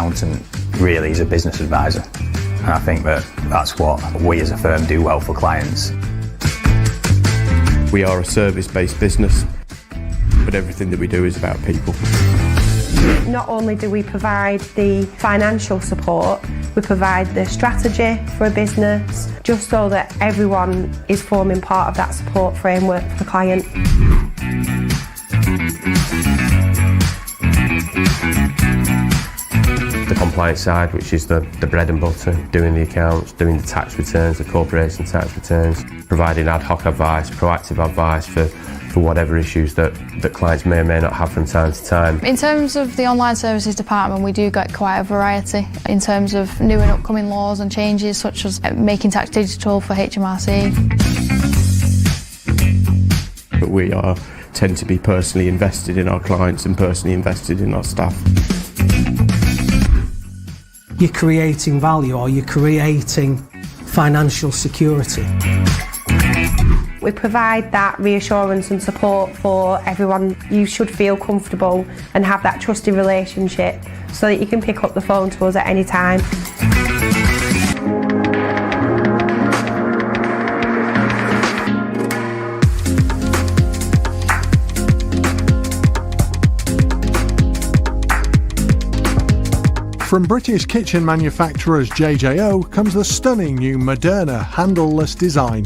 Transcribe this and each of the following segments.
accountant really is a business advisor. And I think that that's what we as a firm do well for clients. We are a service-based business, but everything that we do is about people. Not only do we provide the financial support, we provide the strategy for a business, just so that everyone is forming part of that support framework for the client. The compliance side, which is the bread and butter, doing the accounts, doing the tax returns, the corporation tax returns, providing ad hoc advice, proactive advice for whatever issues that clients may or may not have from time to time. In terms of the online services department, we do get quite a variety in terms of new and upcoming laws and changes, such as making tax digital for HMRC. But we tend to be personally invested in our clients and personally invested in our staff. You're creating value, or you're creating financial security. We provide that reassurance and support for everyone. You should feel comfortable and have that trusted relationship so that you can pick up the phone to us at any time. From British kitchen manufacturers JJO comes the stunning new Moderna handleless design.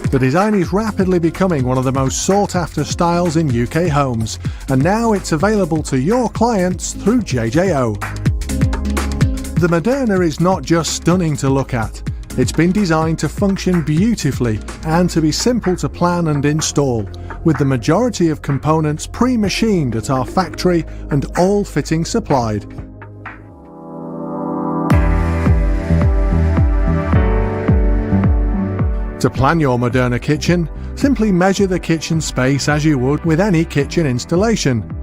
The design is rapidly becoming one of the most sought-after styles in UK homes, and now it's available to your clients through JJO. The Moderna is not just stunning to look at, it's been designed to function beautifully and to be simple to plan and install, with the majority of components pre-machined at our factory and all fittings supplied. To plan your Moderna kitchen, simply measure the kitchen space as you would with any kitchen installation.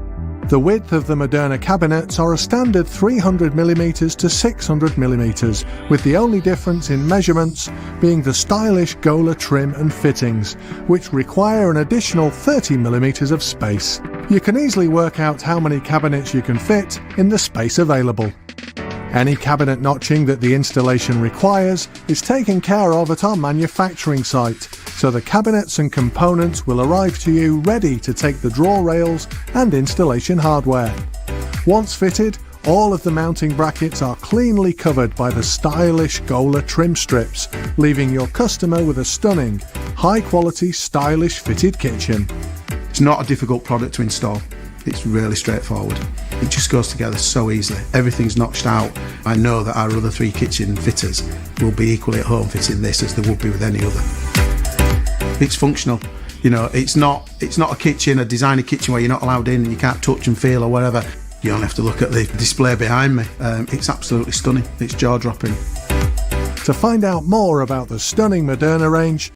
The width of the Moderna cabinets are a standard 300mm to 600mm, with the only difference in measurements being the stylish Gola trim and fittings, which require an additional 30mm of space. You can easily work out how many cabinets you can fit in the space available. Any cabinet notching that the installation requires is taken care of at our manufacturing site, so the cabinets and components will arrive to you ready to take the drawer rails and installation hardware. Once fitted, all of the mounting brackets are cleanly covered by the stylish Gola trim strips, leaving your customer with a stunning, high-quality, stylish fitted kitchen. It's not a difficult product to install. It's really straightforward. It just goes together so easily. Everything's notched out. I know that our other 3 kitchen fitters will be equally at home fitting this as they would be with any other. It's functional. You know, it's not a kitchen, a designer kitchen where you're not allowed in and you can't touch and feel or whatever. You only have to look at the display behind me. It's absolutely stunning. It's jaw-dropping. To find out more about the stunning Moderna range,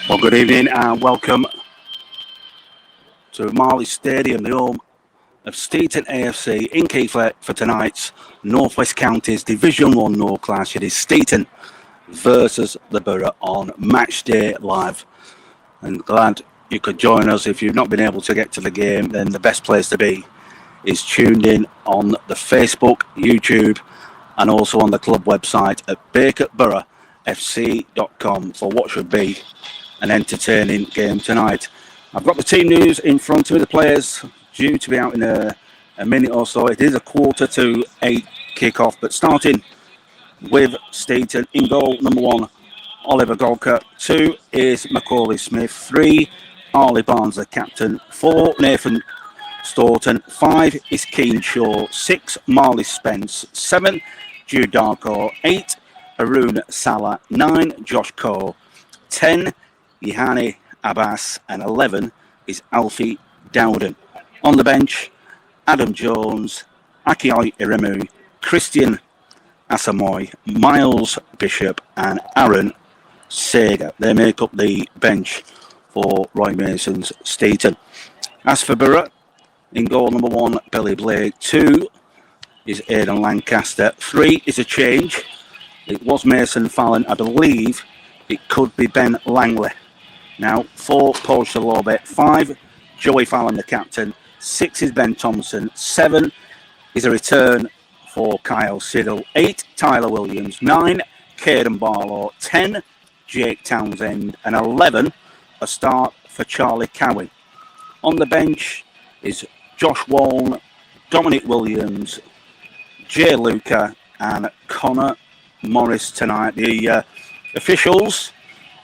Well, good evening and welcome to Marley Stadium, the home of Steeton AFC in Keighley for tonight's North West Counties Division 1 North clash. It is Steeton versus the Borough on Match Day Live. And glad you could join us. If you've not been able to get to the game, then the best place to be is tuned in on the Facebook, YouTube, and also on the club website at BacupBoroughFC.com for what should be an entertaining game tonight. I've got the team news in front of me. The players due to be out in a minute or so. It is a 7:45 kick-off, but starting with Steeton in goal, number 1, Oliver Golker. 2 is Macaulay Smith. 3, Arlie Barnes, the captain. 4, Nathan Staunton. 5 is Keane Shaw. 6, Marley Spence. 7, Jude Darko. 8, Arun Salah. 9, Josh Cole. 10, Yihani Abbas. And 11 is Alfie Dowden. On the bench, Adam Jones, Akioi Iremu, Christian Asamoy, Miles Bishop and Aaron Sega. They make up the bench for Roy Mason's Steeton. As for Borough, in goal, number 1, Billy Blake. 2 is Aidan Lancaster. 3 is a change. It was Mason Fallon. I believe it could be Ben Langley. Now, 4, Paul Shalobet. 5, Joey Fallon, the captain. 6 is Ben Thompson. 7 is a return for Kyle Siddle. 8, Tyler Williams. 9, Caden Barlow. 10, Jake Townsend. And 11, a start for Charlie Cowan. On the bench is Josh Waln, Dominic Williams, Jay Luca and Connor Morris tonight. The officials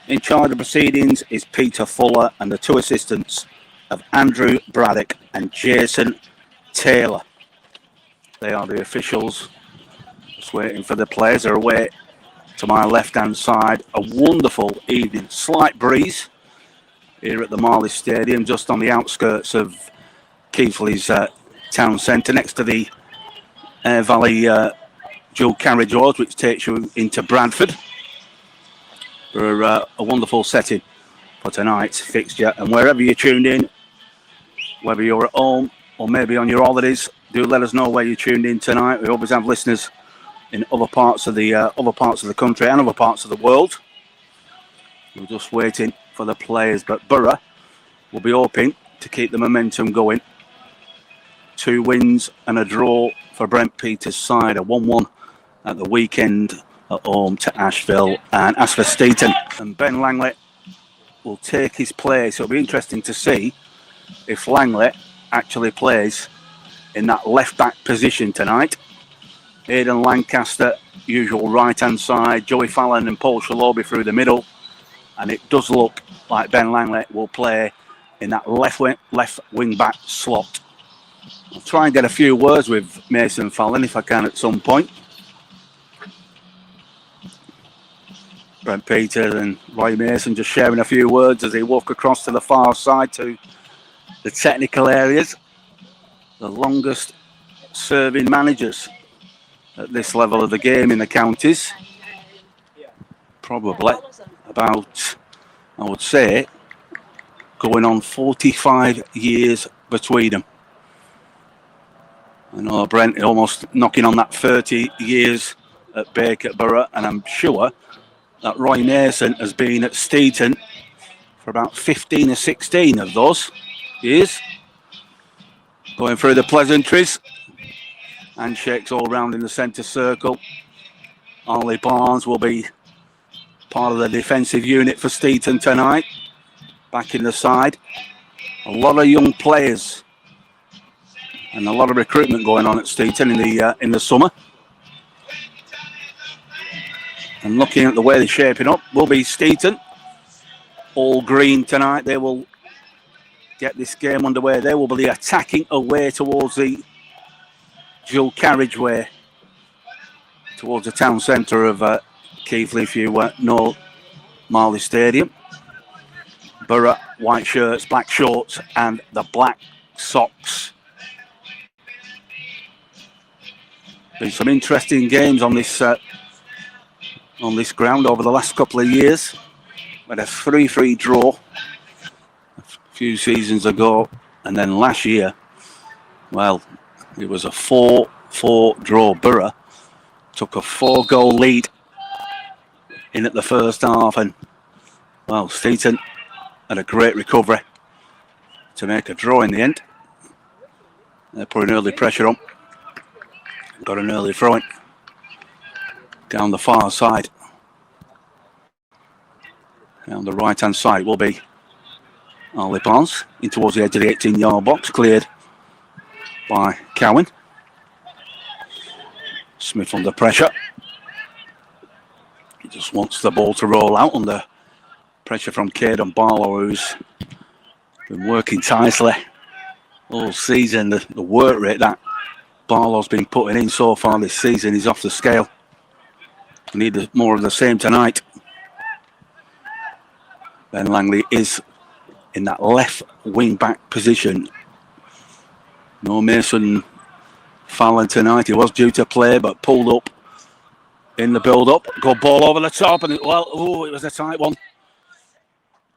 in charge of proceedings is Peter Fuller and the 2 assistants of Andrew Braddock and Jason Taylor. They are the officials. Just waiting for the players. They're away to my left-hand side. A wonderful evening. Slight breeze here at the Marley Stadium, just on the outskirts of Keighley's town centre, next to the Air Valley dual carriage road, which takes you into Bradford. For a wonderful setting for tonight's fixture. And wherever you're tuned in, whether you're at home or maybe on your holidays, do let us know where you're tuned in tonight. We always have listeners in other parts of the country and other parts of the world. We're just waiting for the players, but Borough will be hoping to keep the momentum going. 2 wins and a draw for Brent Peters' side, a 1-1 at the weekend at home to Asheville. And as for Steeton, and Ben Langley will take his place. It'll be interesting to see if Langley actually plays in that left-back position tonight. Aidan Lancaster, usual right-hand side. Joey Fallon and Paul Shalobi through the middle. And it does look like Ben Langley will play in that left wing-back slot. I'll try and get a few words with Mason Fallon if I can at some point. Brent Peters and Roy Mason just sharing a few words as they walk across to the far side to the technical areas. The longest serving managers at this level of the game in the counties. Probably about, I would say, going on 45 years between them. I know Brent is almost knocking on that 30 years at Bacup Borough, and I'm sure that Roy Mason has been at Steeton for about 15 or 16 of those years. Going through the pleasantries. Handshakes all round in the centre circle. Arlie Barnes will be part of the defensive unit for Steeton tonight. Back in the side. A lot of young players and a lot of recruitment going on at Steeton in the summer. And looking at the way they're shaping up, will be Steeton. All green tonight. They will get this game underway. They will be attacking away towards the dual carriageway, towards the town centre of Keighley, if you know Marley Stadium. Borough, white shirts, black shorts, and the black socks. Been some interesting games on this ground over the last couple of years. had a 3-3 draw a few seasons ago, and then last year, well, it was a 4-4 draw. Borough took a 4-goal lead in at the first half, and well, Steeton had a great recovery to make a draw in the end. They put an early pressure on, got an early throw-in down the far side. Down the right-hand side will be Marley Barnes in towards the edge of the 18-yard box, cleared by Cowan. Smith under pressure. He just wants the ball to roll out under pressure from Caden Barlow, who's been working tirelessly all season. The work rate that Barlow's been putting in so far this season is off the scale. We need more of the same tonight. Ben Langley is in that left wing back position. No Mason Fallon tonight. He was due to play but pulled up in the build up. Good ball over the top, and it was a tight one.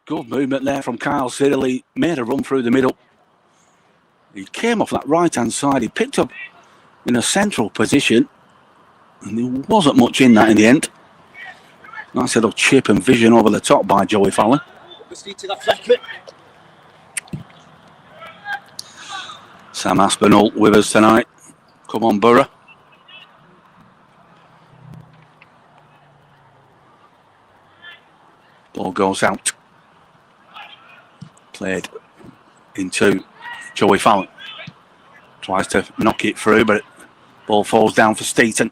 Good movement there from Kyle Siddle. He made a run through the middle. He came off that right hand side. He picked up in a central position, and there wasn't much in that in the end. Nice little chip and vision over the top by Joey Fallon. Sam Aspinall with us tonight. Come on, Borough. Ball goes out. Played into Joey Fallon. Tries to knock it through, but ball falls down for Steeton.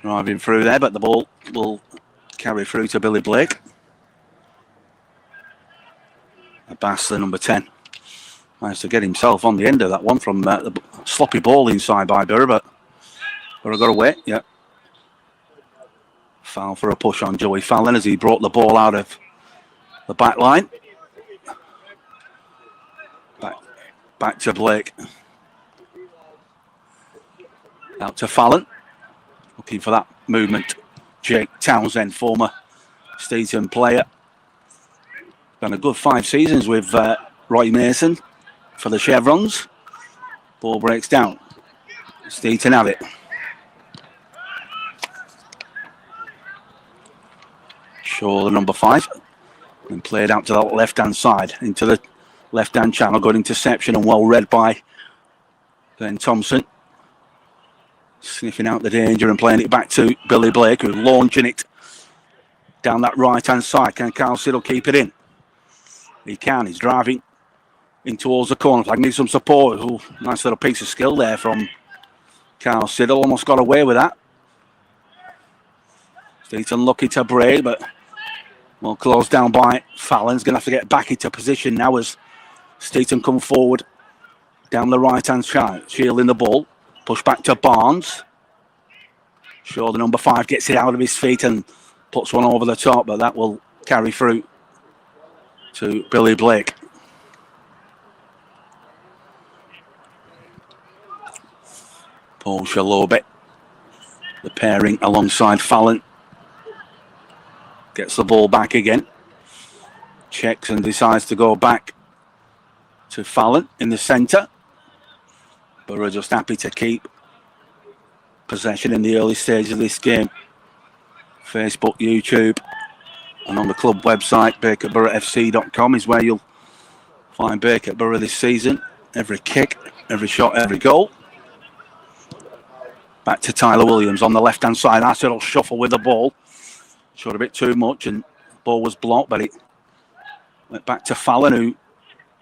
Driving through there, but the ball will carry through to Billy Blake. Abbas, the number 10, managed to get himself on the end of that one from the sloppy ball inside by Borough, but Borough got away. Yeah. Foul for a push on Joey Fallon as he brought the ball out of the back line. Back to Blake. Out to Fallon. Looking for that movement. Jake Townsend, former Steeton player. Done a good 5 seasons with Roy Mason for the Chevrons. Ball breaks down. Steeton have it. Shaw, the number 5. And played out to the left-hand side. Into the left-hand channel. Good interception and well read by Ben Thompson. Sniffing out the danger and playing it back to Billy Blake, who's launching it down that right-hand side. Can Carl Siddle keep it in? He can. He's driving in towards the corner flag. Needs some support. Ooh, nice little piece of skill there from Carl Siddle. Almost got away with that. Steeton lucky to break, but well closed down by Fallon's. Going to have to get back into position now as Steeton come forward down the right-hand side. Shielding the ball. Push back to Barnes. Sure, the number 5 gets it out of his feet and puts one over the top, but that will carry through to Billy Blake. Paul Shalobe, the pairing alongside Fallon. Gets the ball back again. Checks and decides to go back to Fallon in the centre. Borough just happy to keep possession in the early stage of this game. Facebook, YouTube, and on the club website, BacupBoroughFC.com is where you'll find Bacup Borough this season. Every kick, every shot, every goal. Back to Tyler Williams on the left-hand side. Nice little shuffle with the ball. Showed a bit too much and the ball was blocked, but it went back to Fallon, who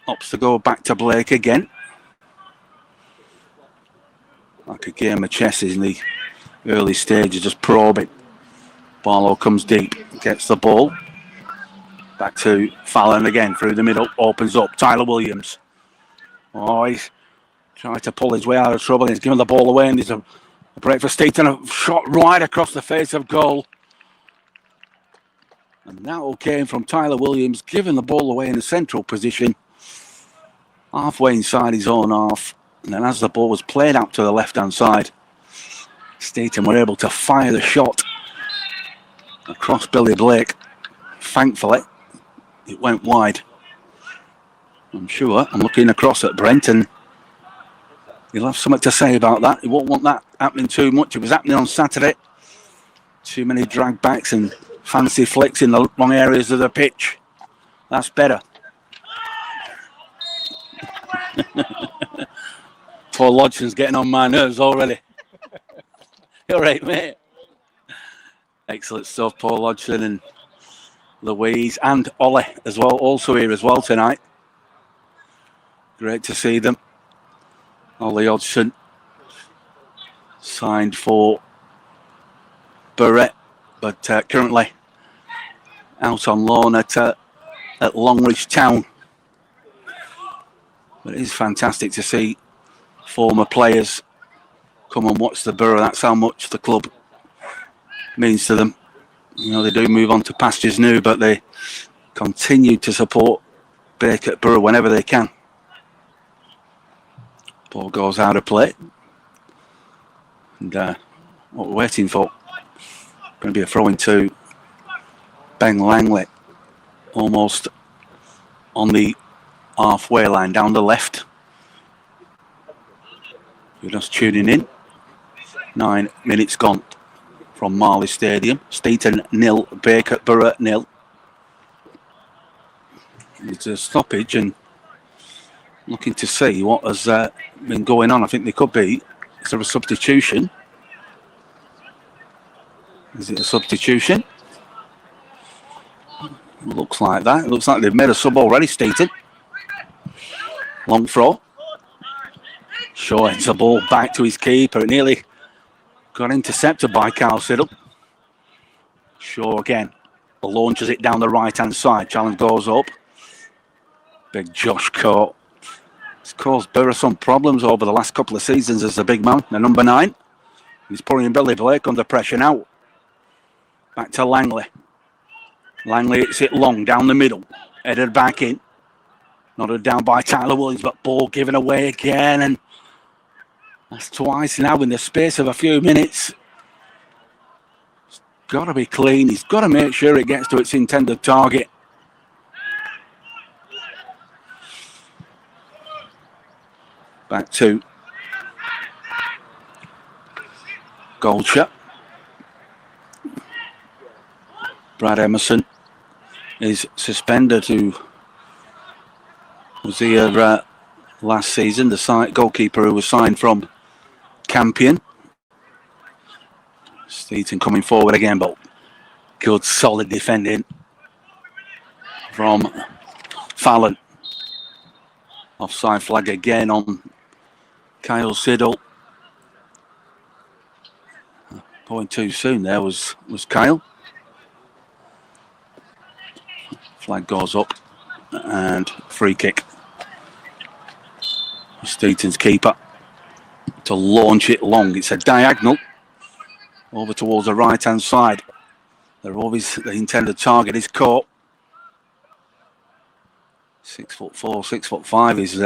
opts to go back to Blake again. Like a game of chess in the early stages, just probing. Barlow comes deep, gets the ball. Back to Fallon again, through the middle, opens up. Tyler Williams. Oh, he's trying to pull his way out of trouble. He's giving the ball away, and there's a break for Steeton. A shot right across the face of goal. And that all came from Tyler Williams, giving the ball away in a central position. Halfway inside his own half. And then as the ball was played out to the left-hand side, Steeton were able to fire the shot across Billy Blake. thankfully, it went wide. I'm sure. I'm looking across at Brent, and he'll have something to say about that. He won't want that happening too much. It was happening on Saturday. Too many drag backs and fancy flicks in the wrong areas of the pitch. That's better. Paul Lodgson's getting on my nerves already. You're right, mate. Excellent stuff, Paul Lodgson and Louise and Ollie as well, also here as well tonight. Great to see them. Ollie Hodgson signed for Borough, but currently out on loan at Longridge Town. But it is fantastic to see former players come and watch the Borough. That's how much the club means to them. You know, they do move on to pastures new, but they continue to support Bacup Borough whenever they can. Ball goes out of play. And what we're waiting for, going to be a throw into Ben Langley, almost on the halfway line down the left. You're just tuning in. 9 minutes gone from Marley Stadium. Steeton 0, Bacup Borough 0. It's a stoppage, and looking to see what has been going on. I think there could be. Is there a substitution? Is it a substitution? Looks like that. It looks like they've made a sub already, Steeton. Long throw. Shaw heads the ball back to his keeper. It nearly got intercepted by Carl Siddle. Shaw again. Launches it down the right-hand side. Challenge goes up. Big Josh Court. It's caused Borough some problems over the last couple of seasons as the big man, the number 9. He's putting Billy Blake under pressure now. Back to Langley. Langley hits it long down the middle. Headed back in. Nodded down by Tyler Williams, but ball given away again. And that's twice now in the space of a few minutes. It's got to be clean. He's got to make sure it gets to its intended target. Back to Goldshire. Brad Emerson is suspended, who was here last season, the goalkeeper who was signed from Campion. Steeton coming forward again, but good solid defending from Fallon. Offside flag again on Kyle Siddle. Going too soon there was Kyle. Flag goes up and free kick. Steeton's keeper to launch it long. It's a diagonal over towards the right hand side. They're always the intended target is caught. 6'4", 6'5" is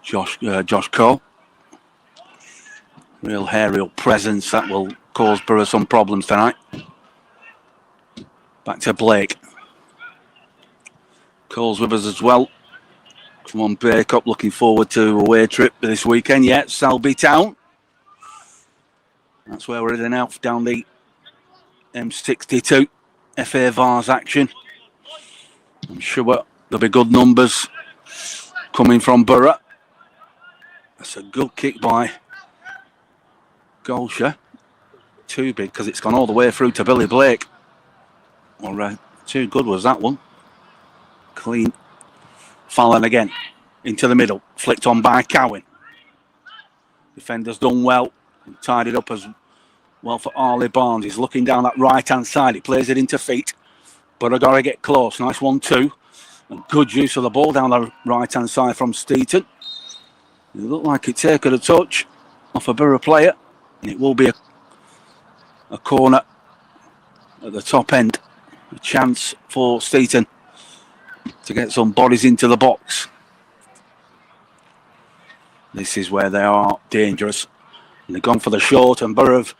Josh Cole. Real aerial presence that will cause Borough some problems tonight. Back to Blake. Cole's with us as well. Come on, Bacup, looking forward to a away trip this weekend. Yeah, Selby Town. That's where we're heading out down the M62 FA Vars action. I'm sure there'll be good numbers coming from Borough. That's a good kick by Golsher. Too big because it's gone all the way through to Billy Blake. All right, too good was that one. Clean. Fallon again into the middle, flicked on by Cowan. Defender's done well, tied it up as well for Arlie Barnes. He's looking down that right hand side, he plays it into feet, but I gotta get close. Nice 1-2, and good use of the ball down the right hand side from Steeton. It looked like it taken a touch off a Borough player, and it will be a corner at the top end. A chance for Steeton to get some bodies into the box. This is where they are dangerous. And they've gone for the short, and Borough have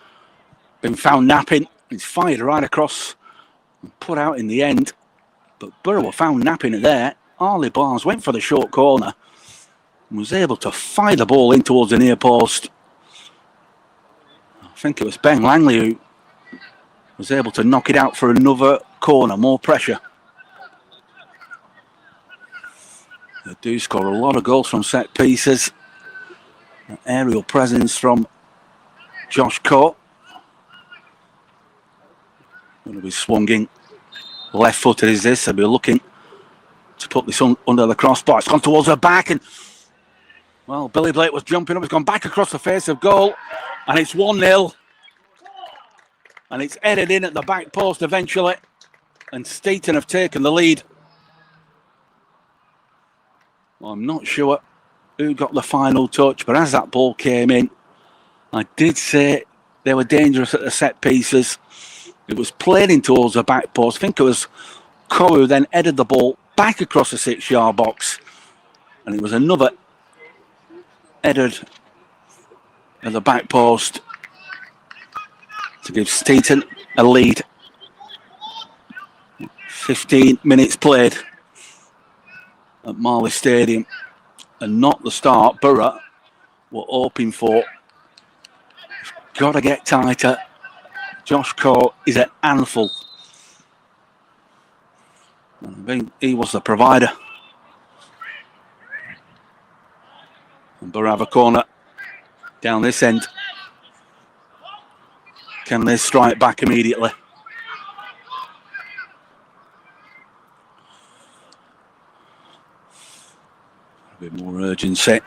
been found napping. It's fired right across Put out in the end, but Borough were found napping it there. Marley Barnes went for the short corner and was able to fire the ball in towards the near post. I think it was Ben Langley who was able to knock it out for another corner, more pressure. They do score a lot of goals from set pieces. An aerial presence from Josh Court. Going to be swinging. Left-footed is this. They'll be looking to put this under the crossbar. It's gone towards her back, and well, Billy Blake was jumping up. It's gone back across the face of goal, and it's 1-0. And it's headed in at the back post eventually, and Steeton have taken the lead. Well, I'm not sure who got the final touch, but as that ball came in, I did say they were dangerous at the set pieces. It was played in towards the back post. I think it was Coe who then headed the ball back across the 6-yard box, and it was another headed at the back post to give Steeton a lead. 15 minutes played at Marley Stadium, and not the start Borough were hoping for. Got to get tighter. Josh Coe is a handful. I think he was the provider. And Borough have a corner down this end. Can they strike back immediately? A bit more urgency.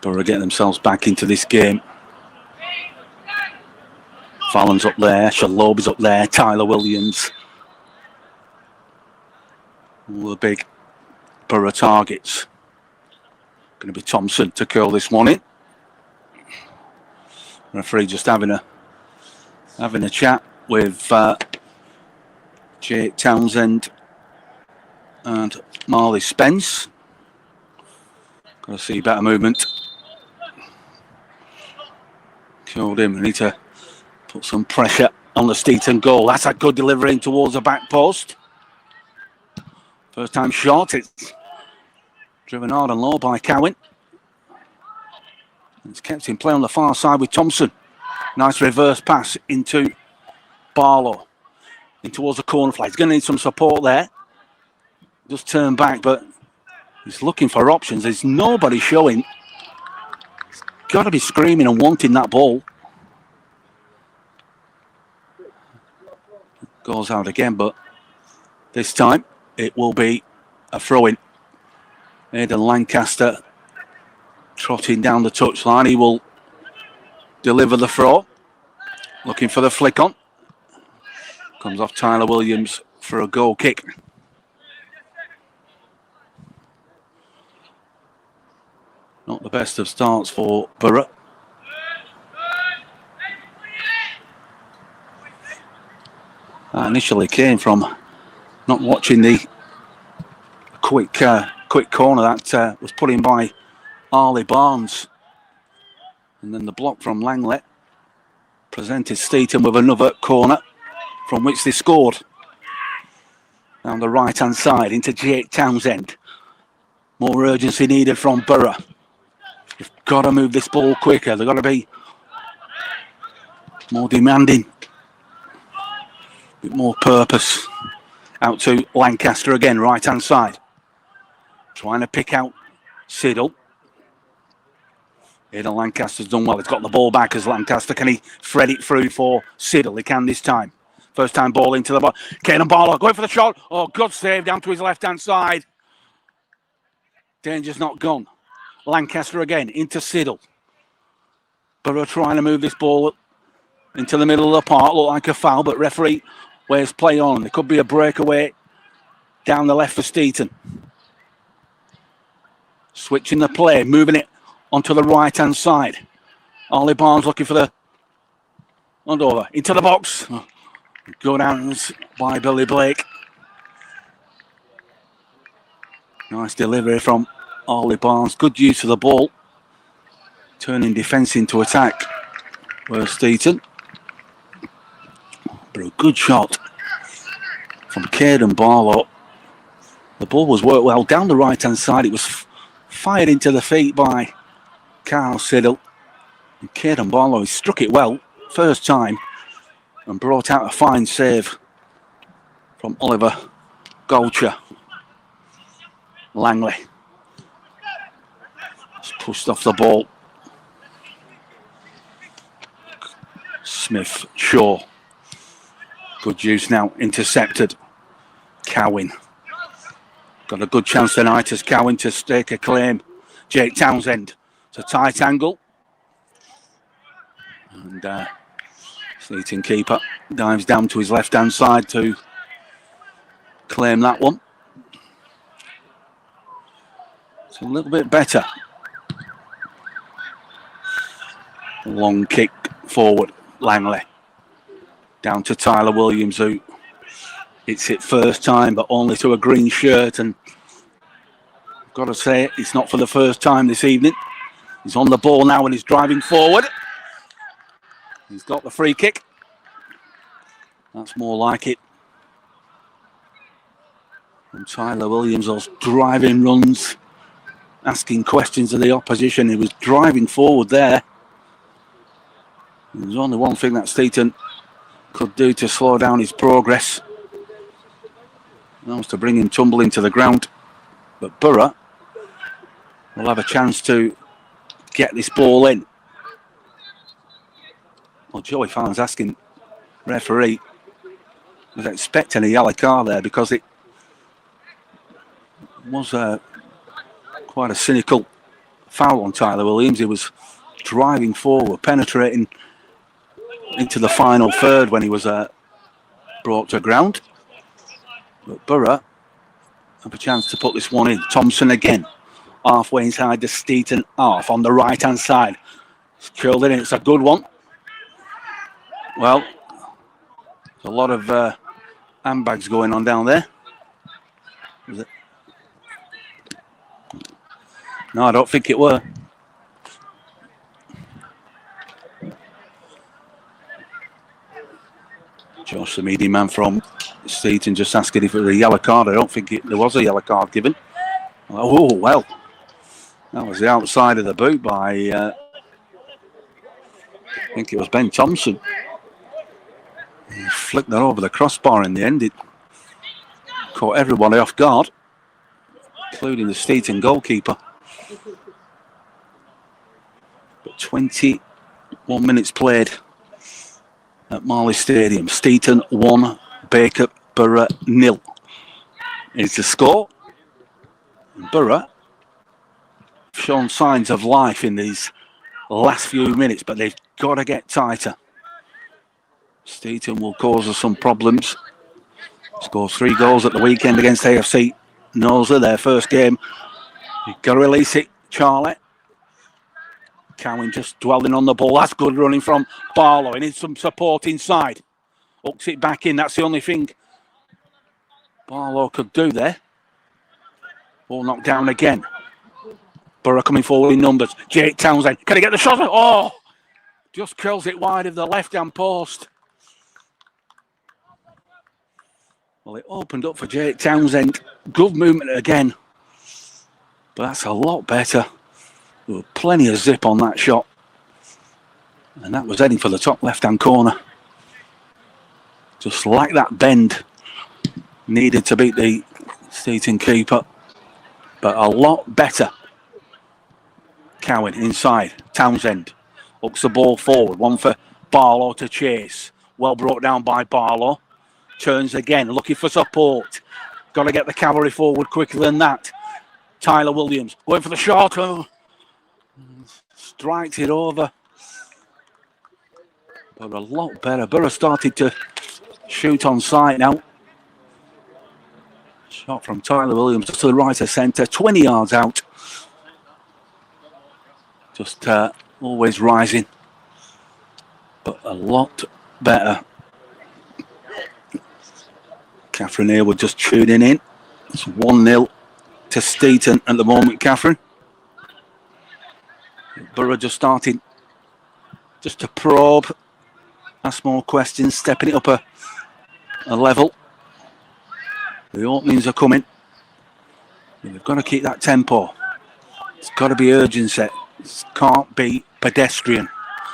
Borough getting themselves back into this game. Fallon's up there, Shalobi's up there, Tyler Williams. All the big Borough targets. Going to be Thompson to curl this one in. Referee just having a chat with Jake Townsend and Marley Spence. Got to see better movement. Killed him. We need to put some pressure on the Steeton goal. That's a good delivery in towards the back post. First time shot. It's driven hard and low by Cowan. It's kept in play on the far side with Thompson. Nice reverse pass into Barlow. In towards the corner flag. He's going to need some support there. Just turn back, but he's looking for options. There's nobody showing. He's got to be screaming and wanting that ball. Goes out again, but this time it will be a throw-in. Aidan Lancaster trotting down the touchline. He will deliver the throw. Looking for the flick on. Comes off Tyler Williams for a goal kick. Not the best of starts for Borough. That initially came from not watching the quick corner that was put in by Marley Barnes. And then the block from Langley presented Steeton with another corner from which they scored. Down the right-hand side into Jake Townsend. More urgency needed from Borough. They've got to move this ball quicker. They've got to be more demanding. A bit more purpose. Out to Lancaster again, right-hand side. Trying to pick out Siddle. Aidan Lancaster's done well. He's got the ball back as Lancaster. Can he thread it through for Siddle? He can this time. First time ball into the ball. Caden Barlow going for the shot. Oh, good save down to his left-hand side. Danger's not gone. Lancaster again into Siddle. Borough trying to move this ball into the middle of the park. Look like a foul, but referee wears play on. There could be a breakaway down the left for Steeton. Switching the play, moving it onto the right-hand side. Marley Barnes looking for the under into the box. Good hands by Billy Blake. Nice delivery from Marley Barnes. Good use of the ball. Turning defence into attack. Where's Steeton? But a good shot from Caden Barlow. The ball was worked well down the right-hand side. It was fired into the feet by Carl Siddle. And Caden Barlow struck it well, first time, and brought out a fine save from Oliver Golcher. Langley just pushed off the ball. Smith Shaw. Good use now, intercepted. Cowan. Got a good chance tonight as Cowan to stake a claim. Jake Townsend. It's a tight angle. And Steeton keeper dives down to his left-hand side to claim that one. It's a little bit better. Long kick forward. Langley. Down to Tyler Williams, who hits it first time, but only to a green shirt. And I've got to say, it's not for the first time this evening. He's on the ball now and he's driving forward. He's got the free kick. That's more like it. And Tyler Williams, those driving runs, asking questions of the opposition. He was driving forward there. There's only one thing that Steeton could do to slow down his progress. That was to bring him tumbling to the ground. But Borough will have a chance to get this ball in. Well, Joey Farn's asking referee, was expecting a yellow card there because it was quite a cynical foul on Tyler Williams. He was driving forward, penetrating into the final third when he was brought to ground. But Borough have a chance to put this one in. Thompson again, halfway inside the Steeton half on the right-hand side. It's curled in, it's a good one. Well, there's a lot of handbags going on down there. Was it? No, I don't think it were. Josh, the media man from Steeton, just asking if it was a yellow card. I don't think there was a yellow card given. Oh, well. That was the outside of the boot by, I think it was Ben Thompson. He flicked that over the crossbar in the end. It caught everybody off guard, including the Steeton goalkeeper. But 21 minutes played at Marley Stadium. Steeton 1, Bacup, Borough 0 is the score. Borough have shown signs of life in these last few minutes, but they've got to get tighter. Steeton will cause us some problems. Scores 3 goals at the weekend against AFC Nosa, their first game. You've got to release it, Charlie. Cowan just dwelling on the ball. That's good running from Barlow. He needs some support inside. Hooks it back in. That's the only thing Barlow could do there. Ball knocked down again. Borough coming forward in numbers. Jake Townsend. Can he get the shot? Oh! Just curls it wide of the left-hand post. Well, it opened up for Jake Townsend. Good movement again. But that's a lot better. There was plenty of zip on that shot. And that was heading for the top left-hand corner. Just like that bend. Needed to beat the Steeton keeper. But a lot better. Cowan inside. Townsend hooks the ball forward. One for Barlow to chase. Well brought down by Barlow. Turns again, looking for support. Got to get the cavalry forward quicker than that. Tyler Williams going for the shot. Oh. Strikes it over. But a lot better. Borough started to shoot on sight now. Shot from Tyler Williams just to the right of centre. 20 yards out. Just always rising. But a lot better. Catherine here, we're just tuning in. It's 1-0 to Steeton at the moment, Catherine. Borough just starting just to probe Ask more questions, stepping it up a level. The openings are coming. We've got to keep that tempo. It's got to be urgency. It can't be pedestrian.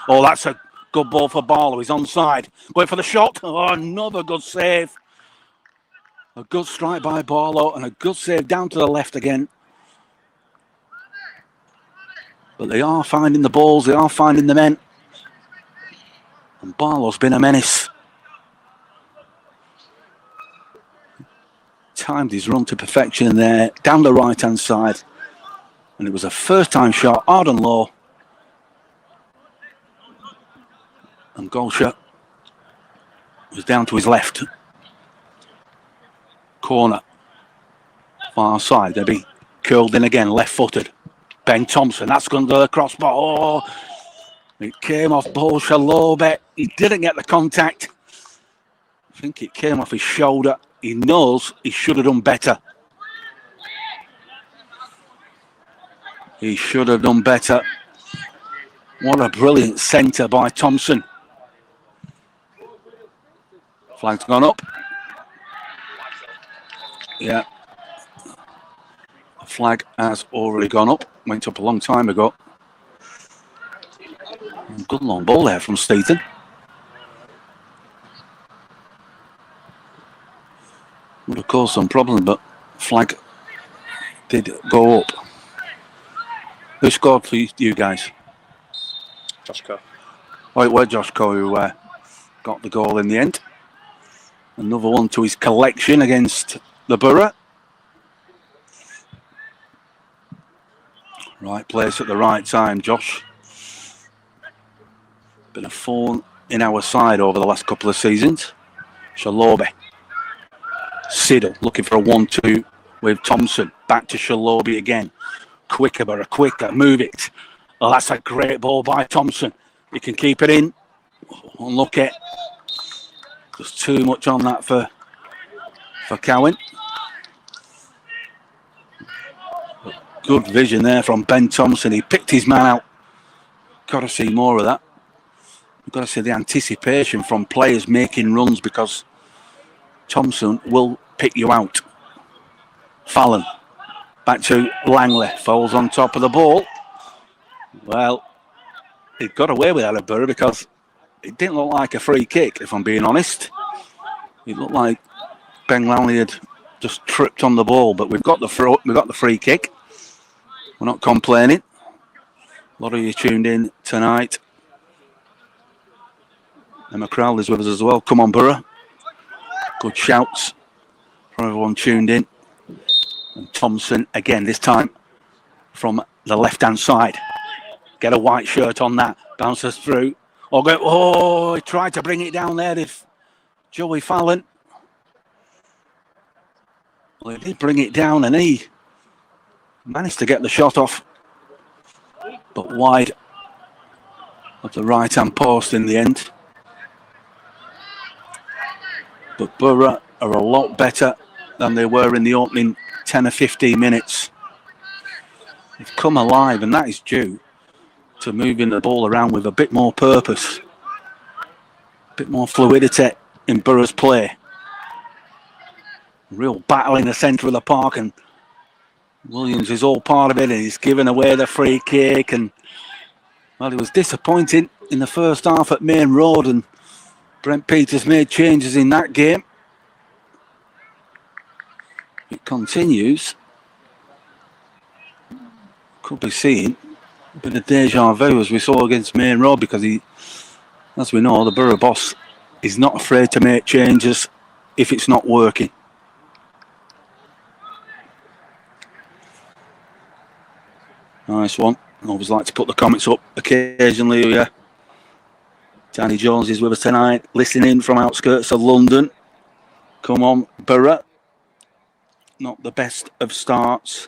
Oh, that's a good ball for Barlow. He's onside. Going for the shot. Oh, another good save. A good strike by Barlow and a good save down to the left again. But they are finding the balls. They are finding the men. And Barlow's been a menace. Timed his run to perfection there, down the right-hand side. And it was a first-time shot, hard and low. And Golsha was down to his left. Corner. Far side, they'll be curled in again, left-footed. Ben Thompson, that's gone to the crossbar. Oh, it came off Bo Shalobe. He didn't get the contact. I think it came off his shoulder. He knows he should have done better. He should have done better. What a brilliant centre by Thompson. Flag's gone up. Yeah. The flag has already gone up. Went up a long time ago. Good long ball there from Steeton. Would have caused some problems, but flag did go up. Who scored for you guys? Josh Coe. Oh, it was Josh Coe who got the goal in the end. Another one to his collection against the Borough. Right place at the right time, Josh. Been a thorn in our side over the last couple of seasons. Shalobe. Siddle looking for a 1-2 with Thompson. Back to Shalobe again. Quicker, Borough, quicker. Move it. Oh, that's a great ball by Thompson. He can keep it in. Unlucky. There's too much on that for Cowan. Good vision there from Ben Thompson. He picked his man out. Got to see more of that. We've got to see the anticipation from players making runs because Thompson will pick you out. Fallon. Back to Langley. Falls on top of the ball. Well, he got away with that at Borough because it didn't look like a free kick, if I'm being honest. It looked like Ben Langley had just tripped on the ball, but we've got the free kick. We're not complaining. A lot of you tuned in tonight. Emma Crowley's with us as well. Come on, Borough. Good shouts from everyone tuned in. And Thompson again, this time from the left-hand side. Get a white shirt on that. Bounces through. Oh, he tried to bring it down there if Joey Fallon. Well, he did bring it down and he managed to get the shot off. But wide of the right-hand post in the end. But Borough are a lot better than they were in the opening 10 or 15 minutes. They've come alive, and that is due to moving the ball around with a bit more purpose, a bit more fluidity in Borough's play. Real battle in the centre of the park, and Williams is all part of it, and he's given away the free kick. And well, it was disappointing in the first half at Main Road, and Brent Peters made changes in that game. It continues. Could be seeing a bit of deja vu as we saw against Main Road, because he, as we know, the Borough boss is not afraid to make changes if it's not working. Nice one. I always like to put the comments up occasionally. Yeah. Danny Jones is with us tonight, listening from outskirts of London. Come on, Borough. Not the best of starts,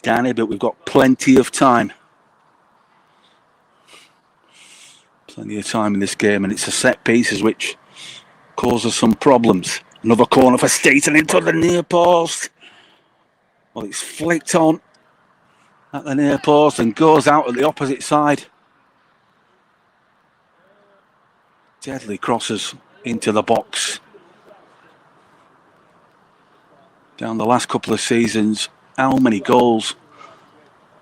Danny, but we've got plenty of time. Plenty of time in this game, and it's a set pieces which causes some problems. Another corner for Steeton into the near post. Well, it's flicked on at the near post and goes out at the opposite side. Deadly crosses into the box. Down the last couple of seasons, how many goals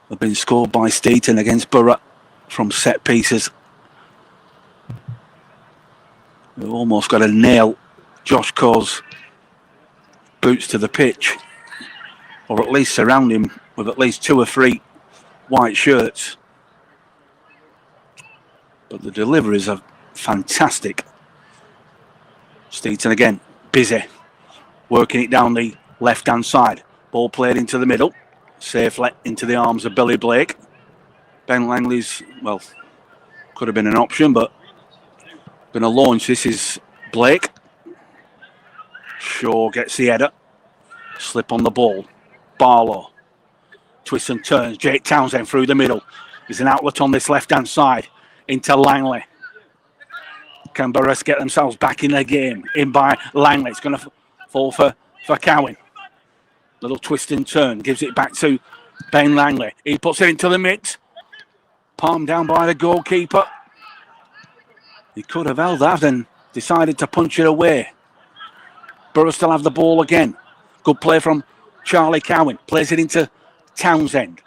have been scored by Steeton against Borough from set pieces? We've almost got to nail Josh Coe's boots to the pitch, or at least surround him with at least 2 or 3 white shirts. But the deliveries are fantastic. Steeton again, busy, working it down the left-hand side. Ball played into the middle, safely into the arms of Billy Blake. Ben Langley's, well, could have been an option, but going to launch. This is Blake. Shaw gets the header. Slip on the ball. Barlow. Twists and turns. Jake Townsend through the middle. There's an outlet on this left-hand side. Into Langley. Can Borough get themselves back in the game? In by Langley. It's going to fall for Cowan. Little twist and turn. Gives it back to Ben Langley. He puts it into the mix. Palmed down by the goalkeeper. He could have held that and decided to punch it away. Borough still have the ball again. Good play from Charlie Cowan. Plays it into Townsend.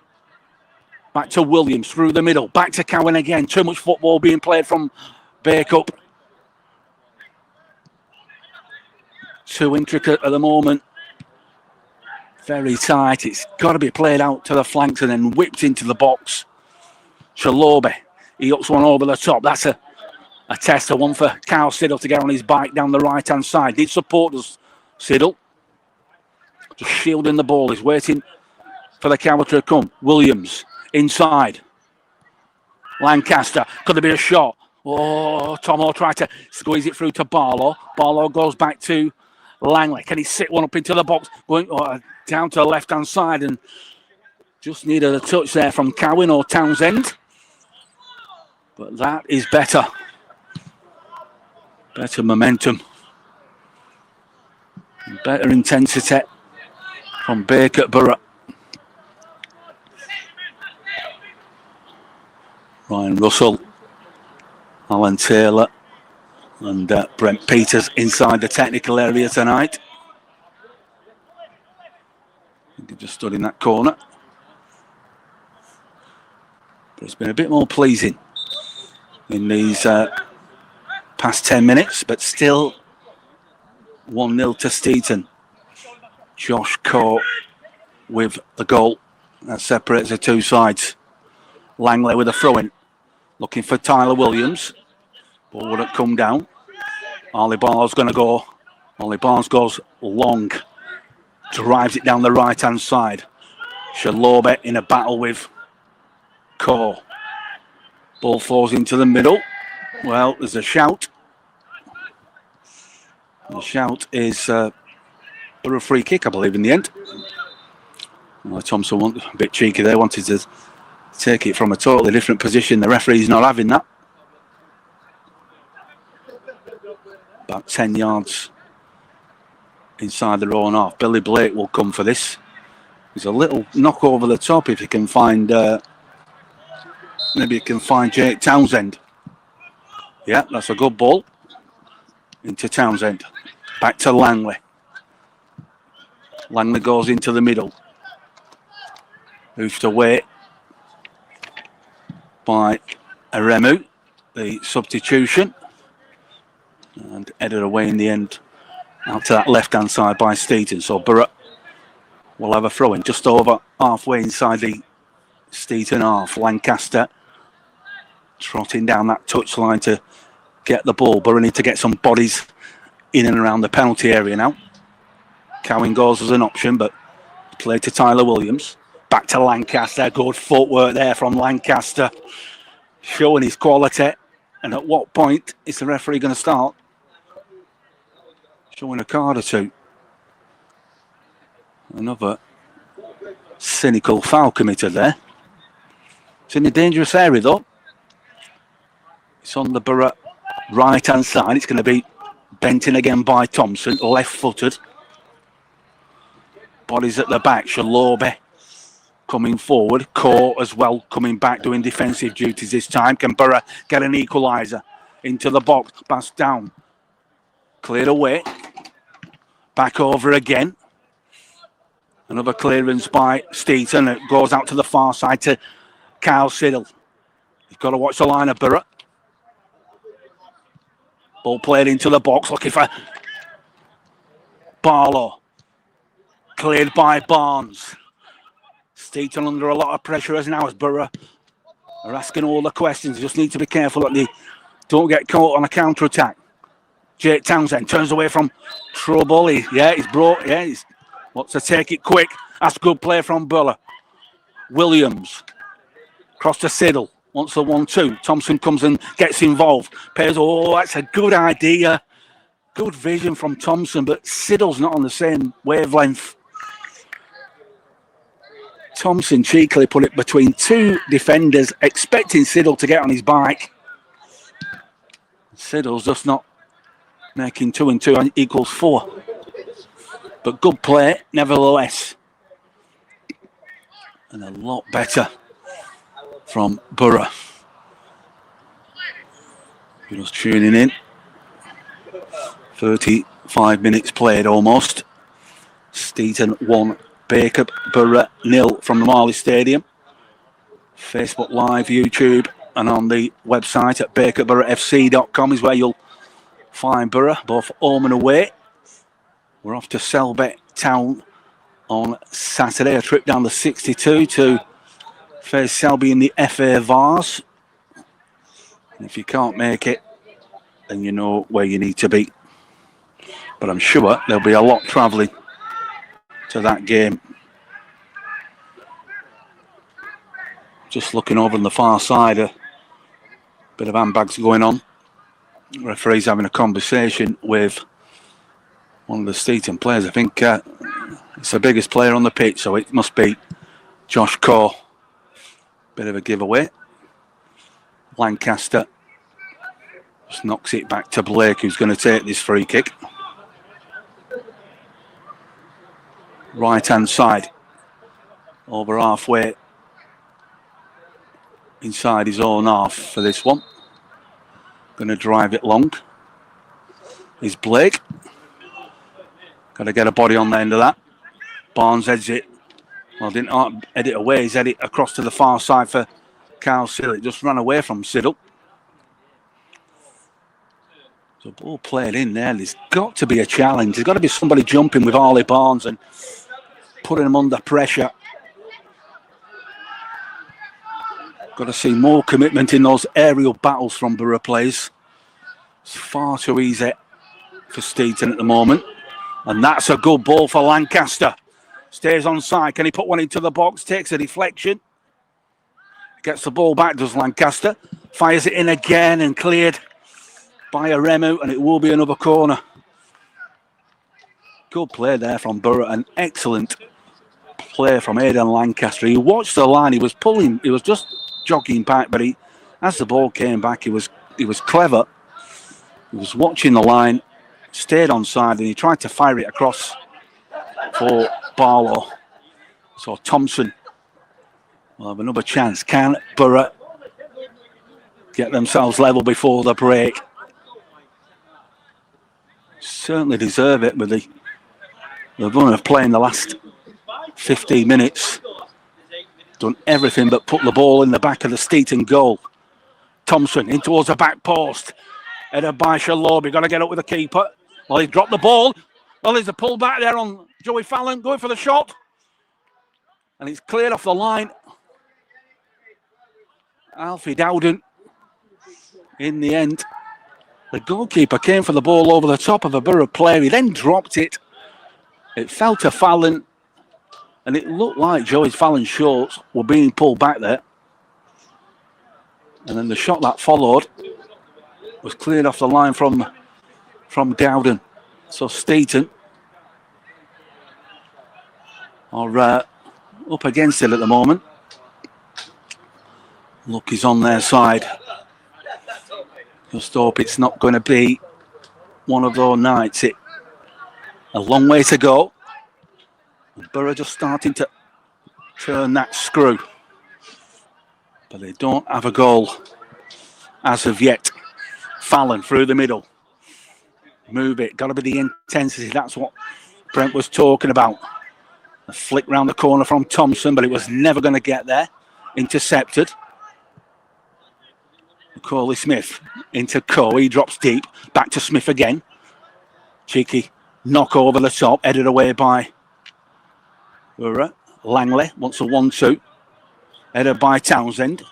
Back to Williams through the middle. Back to Cowan again. Too much football being played from Bacup. Too intricate at the moment. Very tight. It's got to be played out to the flanks and then whipped into the box. Shalobe. He hooks one over the top. That's a tester, one for Kyle Siddle to get on his bike down the right-hand side. Did support us, Siddle. Just shielding the ball. He's waiting for the cover to come. Williams, inside. Lancaster, could there be a shot? Oh, Tomo tried to squeeze it through to Barlow. Barlow goes back to Langley. Can he sit one up into the box? Going down to the left-hand side and just needed a touch there from Cowan or Townsend. But that is better. Better momentum. Better intensity from Bacup Borough. Ryan Russell, Alan Taylor and Brent Peters inside the technical area tonight. He just stood in that corner. But it's been a bit more pleasing in these past 10 minutes, but still 1-0 to Steeton. Josh Coe with the goal that separates the two sides. Langley with a throw-in, looking for Tyler Williams. Ball wouldn't come down. Ollie Barnes going to go. Ollie Barnes goes long, drives it down the right-hand side. Shalobe in a battle with Coe. Ball falls into the middle. Well, there's a shout. The shout is for a free kick, I believe, in the end. Well, Thompson, a bit cheeky there, wanted to take it from a totally different position. The referee's not having that. About 10 yards inside their own half. Billy Blake will come for this. There's a little knock over the top if you can find... maybe you can find Jake Townsend. Yeah, that's a good ball. Into Townsend. Back to Langley. Langley goes into the middle. Hoofed away by Aremu, the substitution. And headed away in the end out to that left-hand side by Steeton. So Borough will have a throw-in just over halfway inside the Steeton half. Lancaster trotting down that touchline to get the ball. Borough need to get some bodies in and around the penalty area now. Cowan goes as an option, but played to Tyler Williams. Back to Lancaster. Good footwork there from Lancaster, showing his quality. And at what point is the referee going to start showing a card or two? Another cynical foul committed there. It's in a dangerous area though. It's on the Borough right-hand side. It's going to be bent in again by Thompson, left-footed. Bodies at the back. Shalobe coming forward. Coe as well coming back, doing defensive duties this time. Can Borough get an equaliser into the box, pass down, cleared away, back over again. Another clearance by Steeton. It goes out to the far side to Kyle Siddle. You've got to watch the line of Borough. Ball played into the box, looking for Barlow. Cleared by Barnes. Steeton under a lot of pressure as now as Borough are asking all the questions. Just need to be careful that they don't get caught on a counter-attack. Jake Townsend turns away from trouble. He's brought. He's wants to take it quick. That's good play from Borough. Williams across to Siddle. Wants the 1-2. Thompson comes and gets involved. Pairs. Oh, that's a good idea. Good vision from Thompson, but Siddle's not on the same wavelength. Thompson cheekily put it between two defenders, expecting Siddle to get on his bike. Siddle's just not making 2 and 2 equals 4. But good play, nevertheless. And a lot better from Borough. You're just tuning in. 35 minutes played almost. Steeton 1, Bacup Borough 0 from the Marley Stadium. Facebook Live, YouTube, and on the website at BacupBorougHFC.com is where you'll find Borough, both home and away. We're off to Selbeck Town on Saturday. A trip down the 62 to face Selby in the FA Vars. And if you can't make it, then you know where you need to be. But I'm sure there'll be a lot travelling to that game. Just looking over on the far side, a bit of handbags going on. The referee's having a conversation with one of the Steeton players. I think it's the biggest player on the pitch, so it must be Josh Corr. Bit of a giveaway. Lancaster just knocks it back to Blake, who's going to take this free kick. Right-hand side, over halfway inside his own half for this one. Going to drive it long. Is Blake. Got to get a body on the end of that. Barnes heads it. Well, didn't head it away. He's headed it across to the far side for Kyle Siddle. It just ran away from Siddle. So ball played in there. There's got to be a challenge. There's got to be somebody jumping with Harley Barnes and putting him under pressure. Got to see more commitment in those aerial battles from Borough players. It's far too easy for Steeton at the moment. And that's a good ball for Lancaster. Stays on side. Can he put one into the box? Takes a deflection. Gets the ball back, does Lancaster. Fires it in again and cleared by Aremu, and it will be another corner. Good play there from Borough. An excellent play from Aidan Lancaster. He watched the line. He was pulling. He was just jogging back, but as the ball came back, he was clever. He was watching the line, stayed on side, and he tried to fire it across for Barlow. So Thompson will have another chance. Can Borough get themselves level before the break? Certainly deserve it with the run of play in the last 15 minutes. Done everything but put the ball in the back of the Steeton goal. Thompson in towards the back post. Headed by Shalobi. Got to get up with the keeper. Well, he dropped the ball. Well, there's a pull back there on Joey Fallon going for the shot. And it's cleared off the line. Alfie Dowden. In the end, the goalkeeper came for the ball over the top of a Borough player. He then dropped it. It fell to Fallon. And it looked like Joey Fallon's shorts were being pulled back there. And then the shot that followed was cleared off the line from Dowden. So Steeton are up against it at the moment. Luck is on their side. Just hope it's not going to be one of those nights. A long way to go. Borough just starting to turn that screw. But they don't have a goal as of yet. Fallon through the middle. Move it. Got to be the intensity. That's what Brent was talking about. A flick round the corner from Thompson, but it was never going to get there. Intercepted. Macaulay Smith into Coe. He drops deep. Back to Smith again. Cheeky knock over the top. Headed away by Borough. Langley wants a 1-2. Headed by Townsend.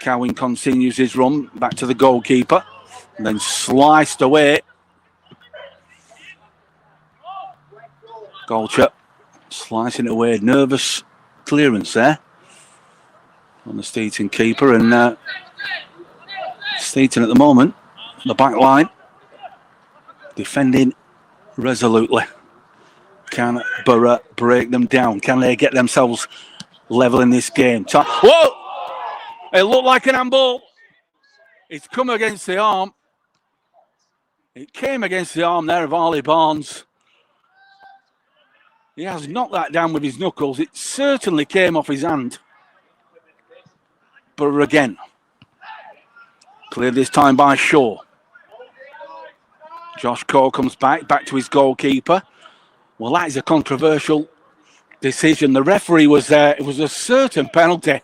Cowan continues his run. Back to the goalkeeper. And then sliced away. Golcher slicing it away. Nervous clearance there on the Steeton keeper. And Steeton at the moment, the back line, defending resolutely. Can Borough break them down? Can they get themselves level in this game? Whoa! It looked like an handball. It's come against the arm. It came against the arm there of Harley Barnes. He has knocked that down with his knuckles. It certainly came off his hand. Borough again. Cleared this time by Shaw. Josh Cole comes back to his goalkeeper. Well, that is a controversial decision. The referee was there. It was a certain penalty.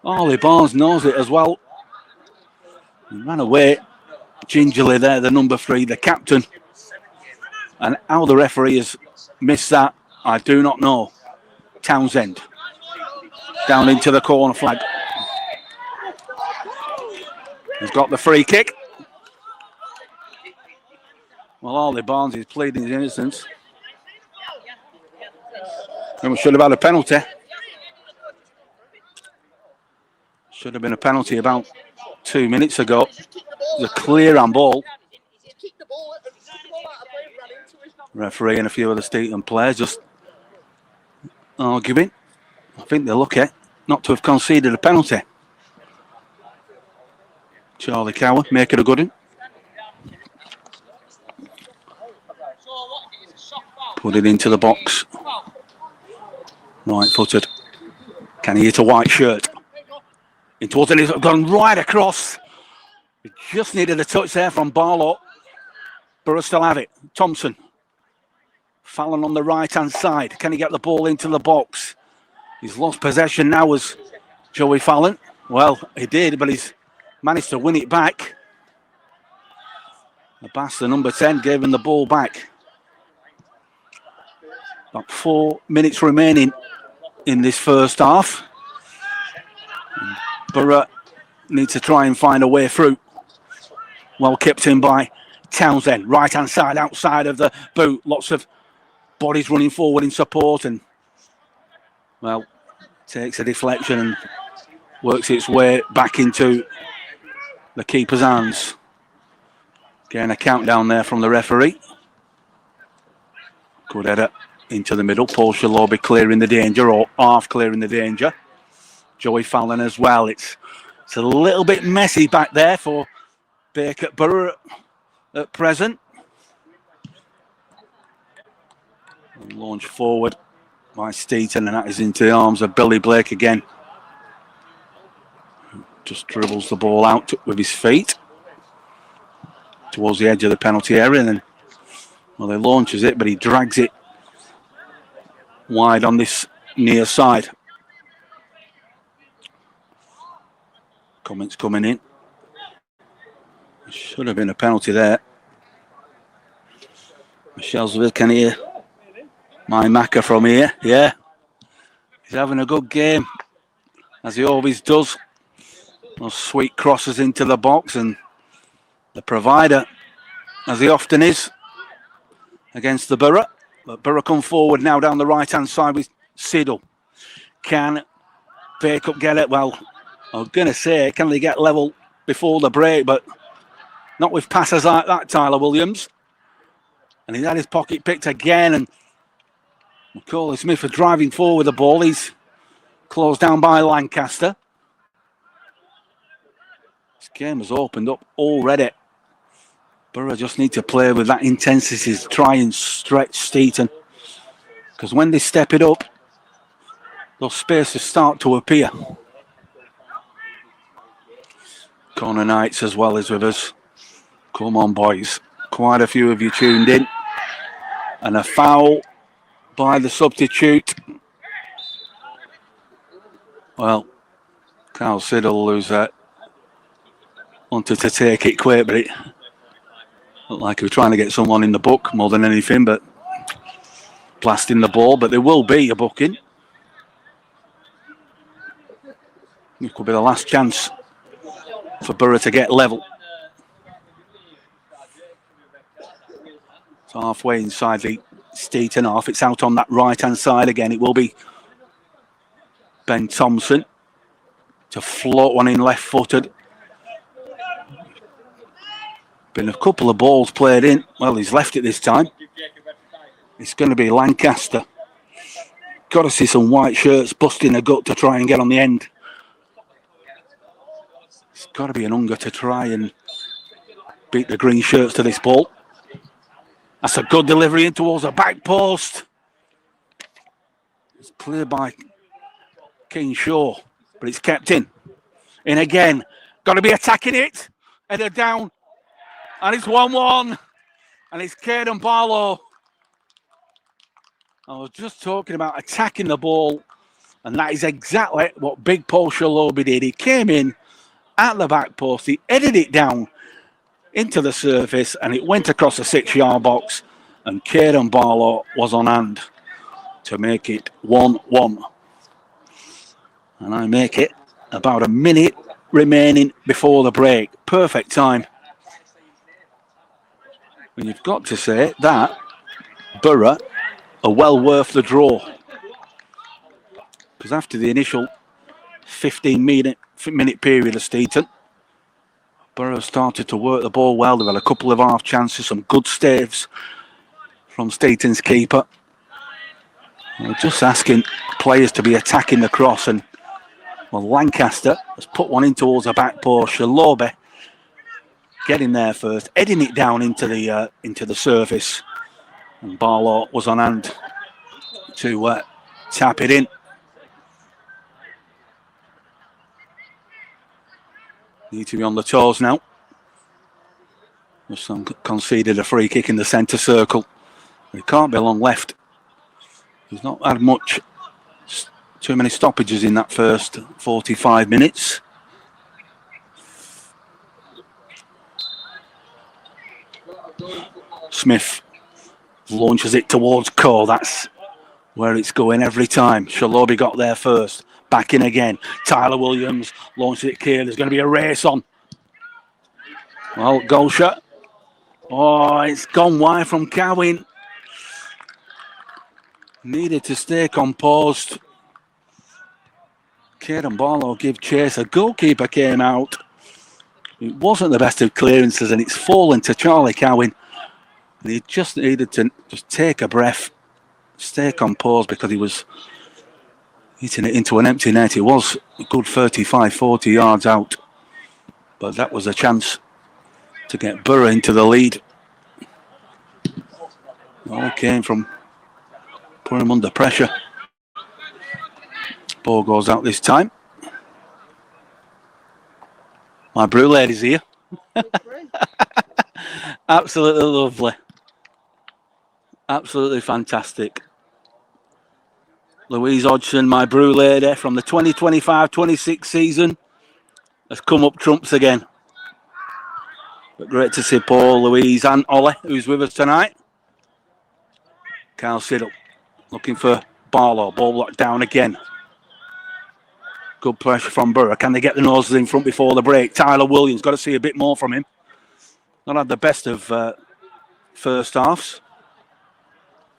Harley Barnes knows it as well. He ran away gingerly there, the number 3, the captain. And how the referee has missed that, I do not know. Townsend. Down into the corner flag. He's got the free kick. Well, Harley Barnes is pleading his innocence. And we should have had a penalty. Should have been a penalty about 2 minutes ago. It's a clear handball. Referee and a few of the Steeton players just arguing. I think they're lucky not to have conceded a penalty. Charlie Cower making a good one. Put it into the box. Right-footed. Can he hit a white shirt? In towards it, he's gone right across. He just needed a touch there from Barlow. Borough still have it. Thompson. Fallon on the right-hand side. Can he get the ball into the box? He's lost possession now as Joey Fallon. Well, he did, but he's managed to win it back. Abbas, the number 10, gave him the ball back. About 4 minutes remaining in this first half. Borough need to try and find a way through. Well kept in by Townsend. Right-hand side, outside of the boot. Lots of bodies running forward in support and, well, takes a deflection and works its way back into the keeper's hands. Getting a countdown there from the referee. Good header into the middle. Paul Shalobi clearing the danger, or half clearing the danger. Joey Fallon as well. It's a little bit messy back there for Bacup Borough at present. And launch forward by Steeton, and that is into the arms of Billy Blake again. Just dribbles the ball out with his feet towards the edge of the penalty area, and then, well, he launches it, but he drags it wide on this near side. Comments coming in. Should have been a penalty there. Michelle'sville can hear my Macca from here. Yeah, he's having a good game, as he always does. Those sweet crosses into the box, and the provider, as he often is, against the Borough. But Borough come forward now down the right-hand side with Siddle. Can Bacup get it? Well, I was going to say, can they get level before the break? But not with passes like that, Tyler Williams. And he's had his pocket picked again. And Macaulay Smith are driving forward with the ball. He's closed down by Lancaster. This game has opened up already. Borough just need to play with that intensity to try and stretch Steeton. Because when they step it up, those spaces start to appear. Connor Knights as well is with us. Come on, boys. Quite a few of you tuned in. And a foul by the substitute. Well, Carl Siddle, who's wanted to take it quick, but it looked like he was trying to get someone in the book more than anything, but blasting the ball. But there will be a booking. It could be the last chance for Borough to get level. It's halfway inside the Steeton half. It's out on that right-hand side again. It will be Ben Thompson to float one in left-footed. Been a couple of balls played in. Well, he's left it this time. It's going to be Lancaster. Got to see some white shirts busting a gut to try and get on the end. It's got to be an hunger to try and beat the green shirts to this ball. That's a good delivery in towards the back post. It's cleared by King Shaw, but it's kept in. In again. Got to be attacking it. Header down. And it's 1-1. And it's Caden Barlow. I was just talking about attacking the ball. And that is exactly what Big Paul Shalobi did. He came in at the back post. He headed it down into the surface. And it went across the 6-yard box. And Caden Barlow was on hand to make it 1-1. And I make it about a minute remaining before the break. Perfect time. And you've got to say that Borough are well worth the draw. Because after the initial 15-minute period of Steeton, Borough started to work the ball well. They've had a couple of half chances, some good staves from Steeton's keeper. We're just asking players to be attacking the cross, and well, Lancaster has put one in towards the back post. Shalobi getting there first, heading it down into the surface, and Barlow was on hand to tap it in. Need to be on the toes now. Just conceded a free kick in the centre circle. It can't be long left. He's not had too many stoppages in that first 45 minutes. Smith launches it towards Cole. That's where it's going every time. Shalobi got there first. Back in again. Tyler Williams launches it clear. There's going to be a race on. Well, goal shot. Oh, it's gone wide from Cowan. Needed to stay composed. Caden Barlow give chase. A goalkeeper came out. It wasn't the best of clearances, and it's fallen to Charlie Cowan. And he just needed to just take a breath, stay composed, because he was hitting it into an empty net. It was a good 35, 40 yards out. But that was a chance to get Borough into the lead. All came from putting him under pressure. Ball goes out this time. My brew lady's here. Absolutely lovely. Absolutely fantastic. Louise Hodgson, my brew lady from the 2025-26 season, has come up trumps again. But great to see Paul, Louise and Ollie, who's with us tonight. Carl Siddle looking for Barlow. Ball blocked down again. Good pressure from Borough. Can they get the noses in front before the break? Tyler Williams, got to see a bit more from him. Not had the best of first halves.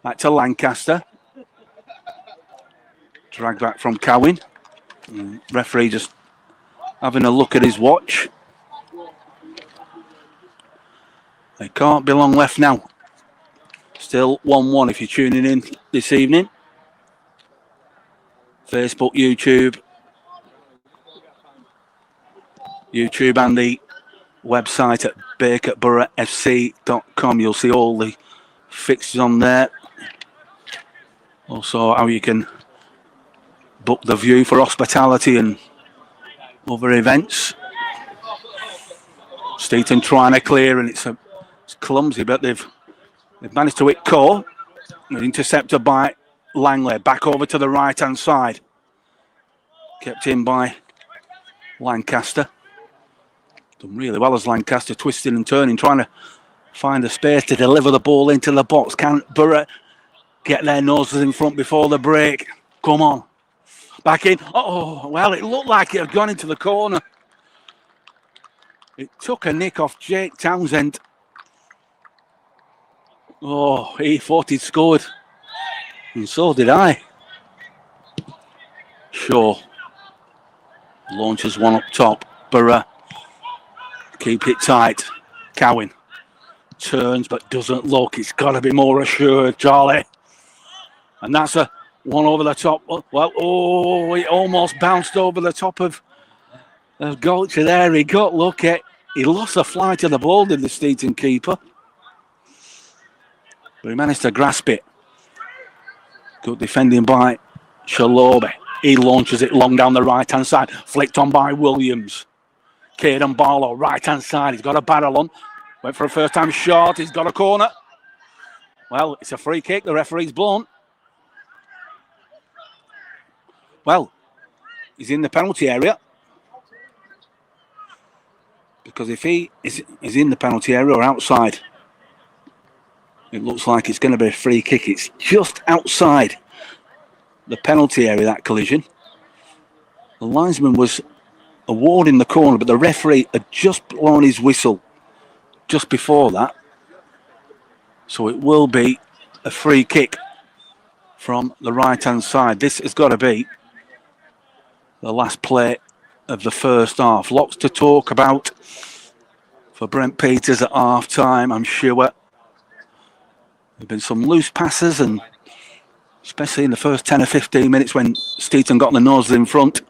Back to Lancaster. Drag back from Cowan. Referee just having a look at his watch. They can't be long left now. Still 1-1 if you're tuning in this evening. Facebook, YouTube and the website at bacupboroughfc.com. You'll see all the fixtures on there. Also how you can book the view for hospitality and other events. Steeton trying to clear, and it's clumsy, but they've managed to hit Core. Intercepted by Langley. Back over to the right-hand side. Kept in by Lancaster. Done really well as Lancaster, twisting and turning, trying to find a space to deliver the ball into the box. Can Borough get their noses in front before the break? Come on. Back in. Oh, well, it looked like it had gone into the corner. It took a nick off Jake Townsend. Oh, he thought he'd scored. And so did I. Shaw launches one up top. Borough keep it tight. Cowan turns but doesn't look. It's got to be more assured, Charlie. And that's a one over the top. Well, oh, it almost bounced over the top of Golcher there. He got lucky. He lost the flight of the ball, did the Steeton keeper. But he managed to grasp it. Good defending by Shalobi. He launches it long down the right-hand side. Flicked on by Williams. Caden Barlow, right-hand side. He's got a barrel on. Went for a first-time shot. He's got a corner. Well, it's a free kick. The referee's blown. Well, he's in the penalty area. Because if he is in the penalty area or outside, it looks like it's going to be a free kick. It's just outside the penalty area, that collision. The linesman was awarding the corner, but the referee had just blown his whistle just before that. So it will be a free kick from the right-hand side. This has got to be the last play of the first half. Lots to talk about for Brent Peters at half-time, I'm sure. There have been some loose passes, and especially in the first 10 or 15 minutes when Steeton got the nose in front.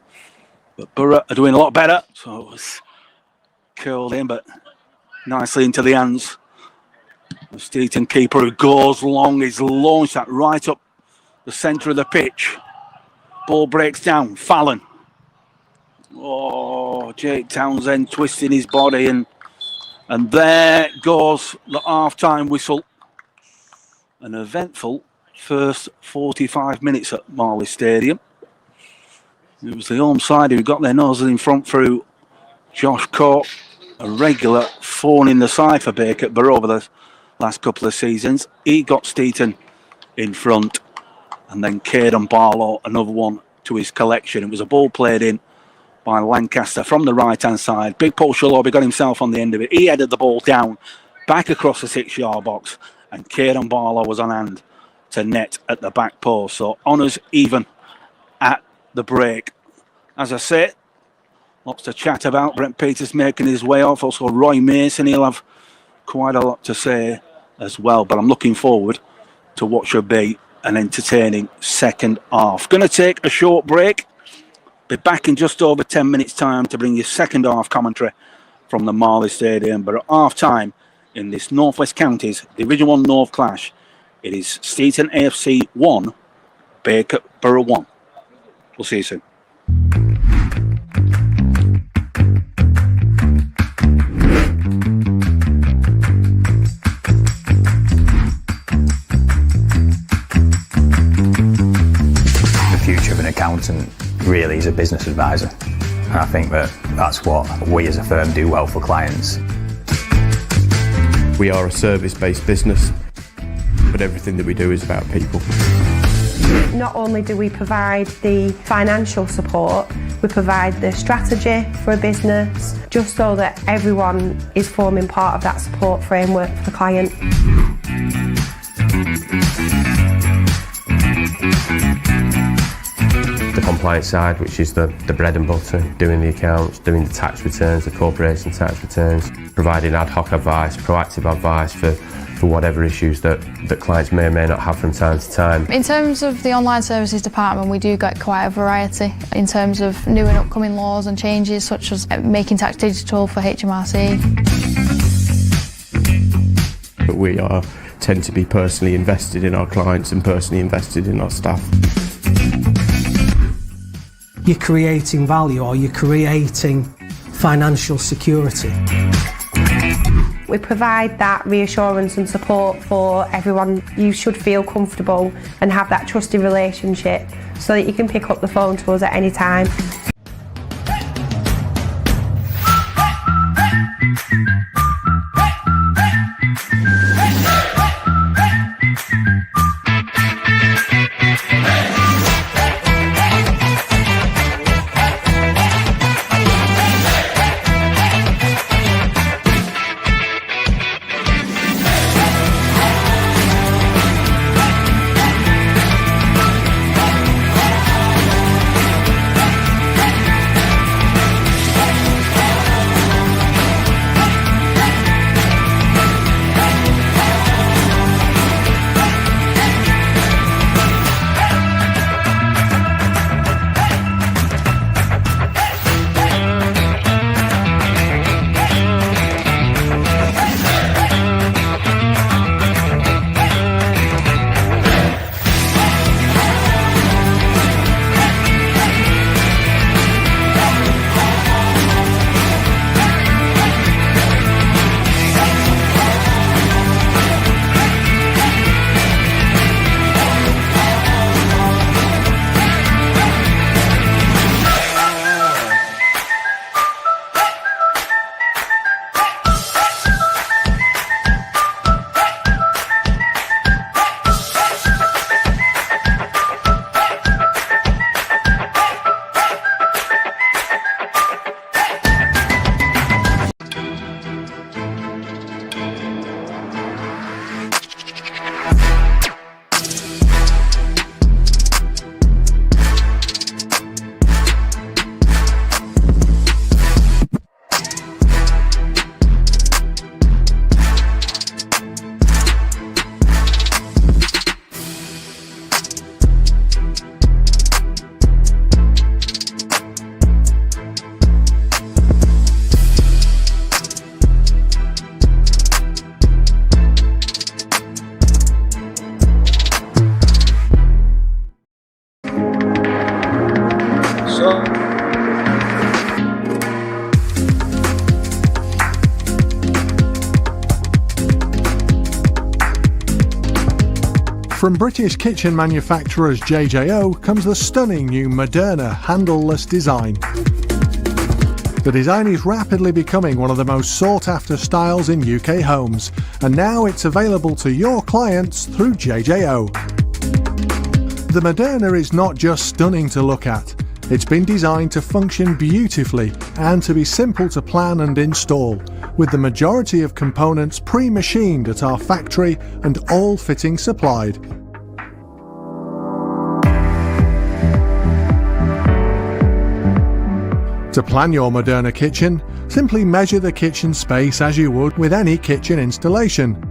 But Borough are doing a lot better. So it was curled in, but nicely into the hands of Steeton keeper, who goes long. He's launched that right up the centre of the pitch. Ball breaks down. Fallon. Oh, Jake Townsend twisting his body, and there goes the half-time whistle. An eventful first 45 minutes at Marley Stadium. It was the home side who got their noses in front through Josh Court, a regular thorn in the side for Bacup Borough over the last couple of seasons. He got Steeton in front, and then Caden Barlow, another one to his collection. It was a ball played in by Lancaster from the right-hand side. Big Paul Shalobi got himself on the end of it. He headed the ball down, back across the 6-yard box, and Caden Barlow was on hand to net at the back post. So honours even at the break. As I say, lots to chat about. Brent Peters making his way off. Also Roy Mason, he'll have quite a lot to say as well. But I'm looking forward to what should be an entertaining second half. Going to take a short break. Be back in just over 10 minutes time to bring you second half commentary from the Marley Stadium. But at half time in this North West Counties Division 1 North clash, it is Steeton AFC 1, Bacup Borough 1. We'll see you soon. The future of an accountant really is a business advisor. And I think that's what we as a firm do well for clients. We are a service-based business, but everything that we do is about people. Not only do we provide the financial support, we provide the strategy for a business, just so that everyone is forming part of that support framework for the client. The compliance side, which is the bread and butter, doing the accounts, doing the tax returns, the corporation tax returns, providing ad hoc advice, proactive advice for whatever issues that clients may or may not have from time to time. In terms of the online services department, we do get quite a variety in terms of new and upcoming laws and changes, such as making tax digital for HMRC. But we tend to be personally invested in our clients and personally invested in our staff. You're creating value, or you're creating financial security. We provide that reassurance and support for everyone. You should feel comfortable and have that trusted relationship so that you can pick up the phone to us at any time. From British kitchen manufacturers JJO comes the stunning new Moderna handleless design. The design is rapidly becoming one of the most sought-after styles in UK homes, and now it's available to your clients through JJO. The Moderna is not just stunning to look at, it's been designed to function beautifully and to be simple to plan and install, with the majority of components pre-machined at our factory and all fittings supplied. To plan your Moderna kitchen, simply measure the kitchen space as you would with any kitchen installation.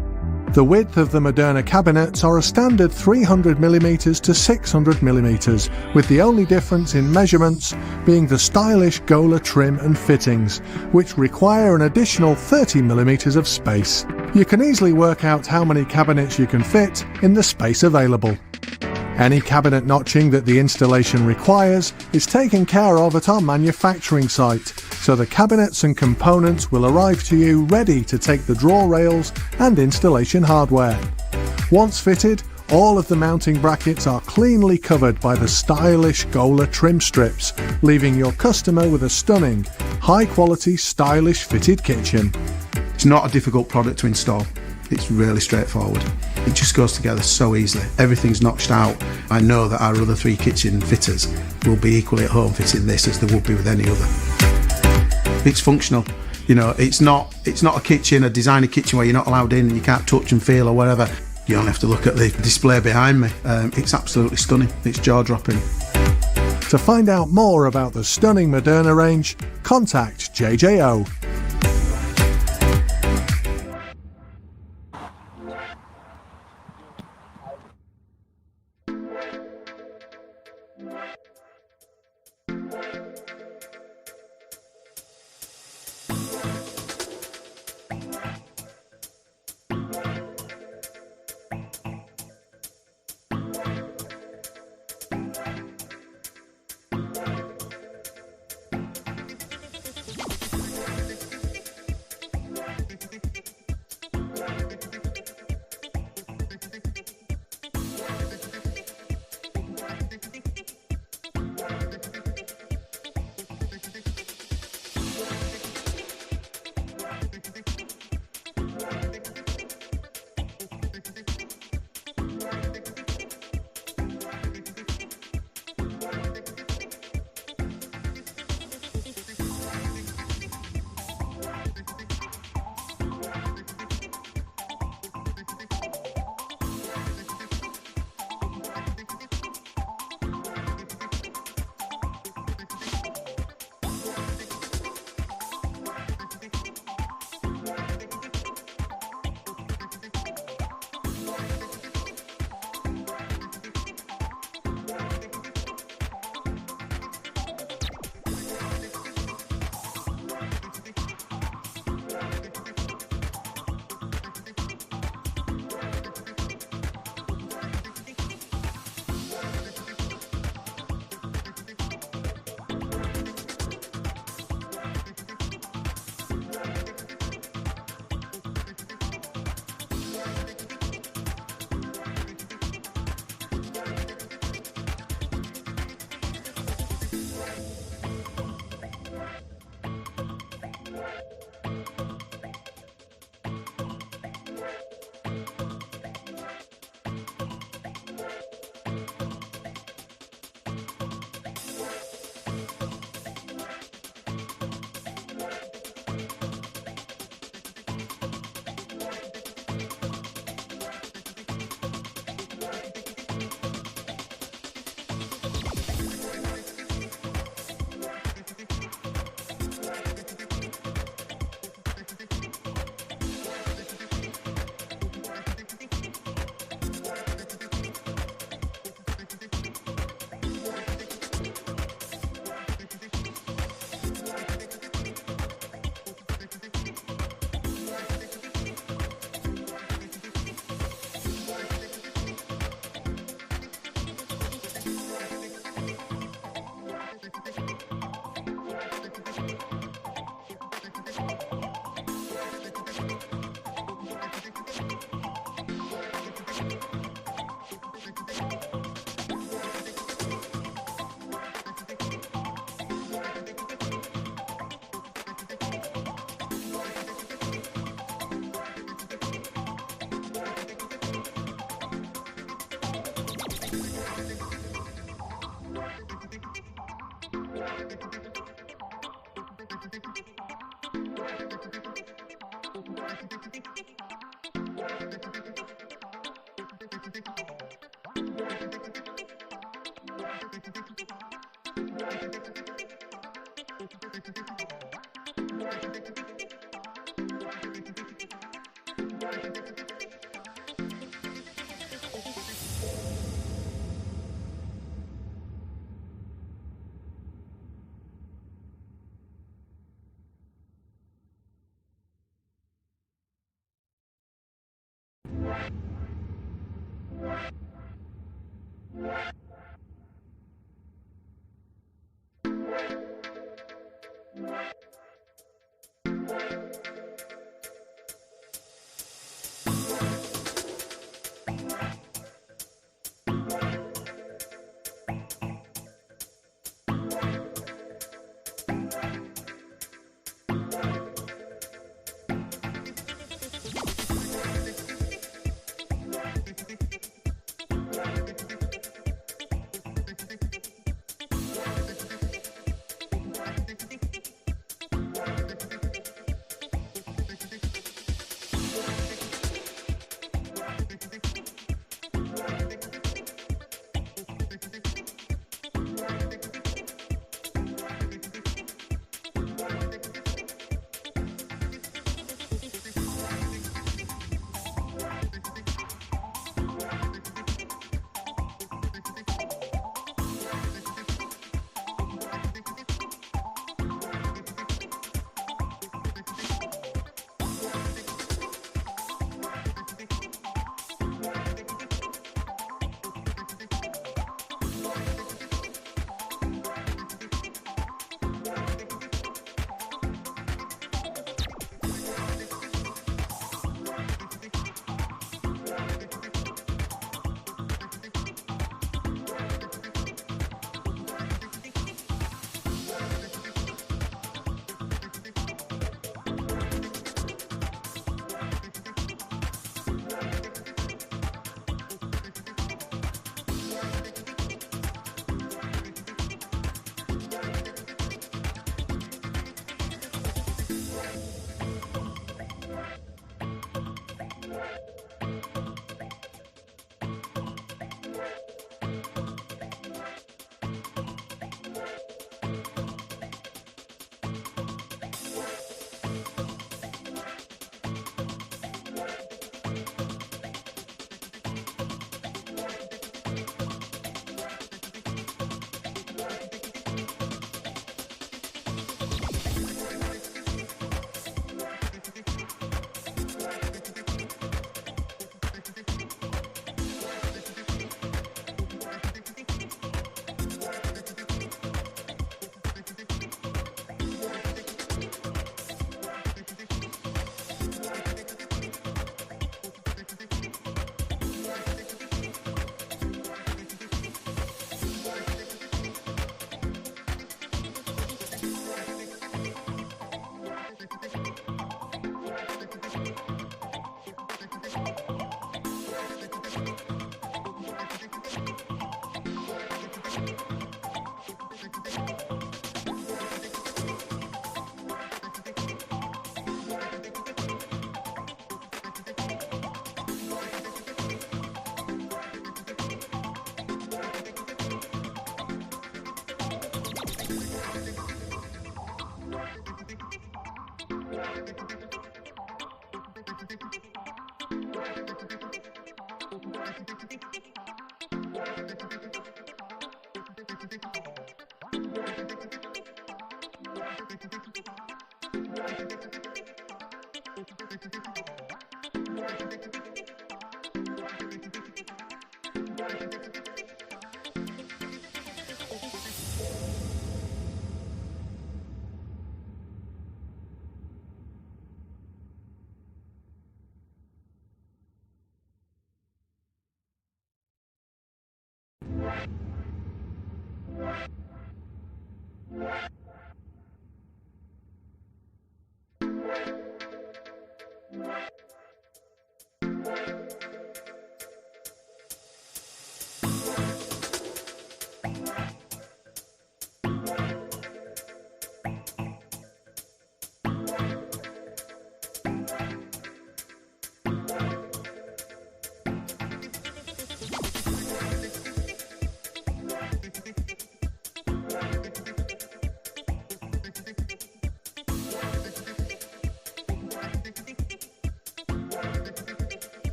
The width of the Moderna cabinets are a standard 300mm to 600mm, with the only difference in measurements being the stylish Gola trim and fittings, which require an additional 30mm of space. You can easily work out how many cabinets you can fit in the space available. Any cabinet notching that the installation requires is taken care of at our manufacturing site, so the cabinets and components will arrive to you ready to take the drawer rails and installation hardware. Once fitted, all of the mounting brackets are cleanly covered by the stylish Gola trim strips, leaving your customer with a stunning, high-quality, stylish fitted kitchen. It's not a difficult product to install. It's really straightforward. It just goes together so easily. Everything's notched out. I know that our other 3 kitchen fitters will be equally at home fitting this as they would be with any other. It's functional. You know, it's not a kitchen, a designer kitchen where you're not allowed in and you can't touch and feel or whatever. You only have to look at the display behind me. It's absolutely stunning. It's jaw-dropping. To find out more about the stunning Moderna range, contact JJO.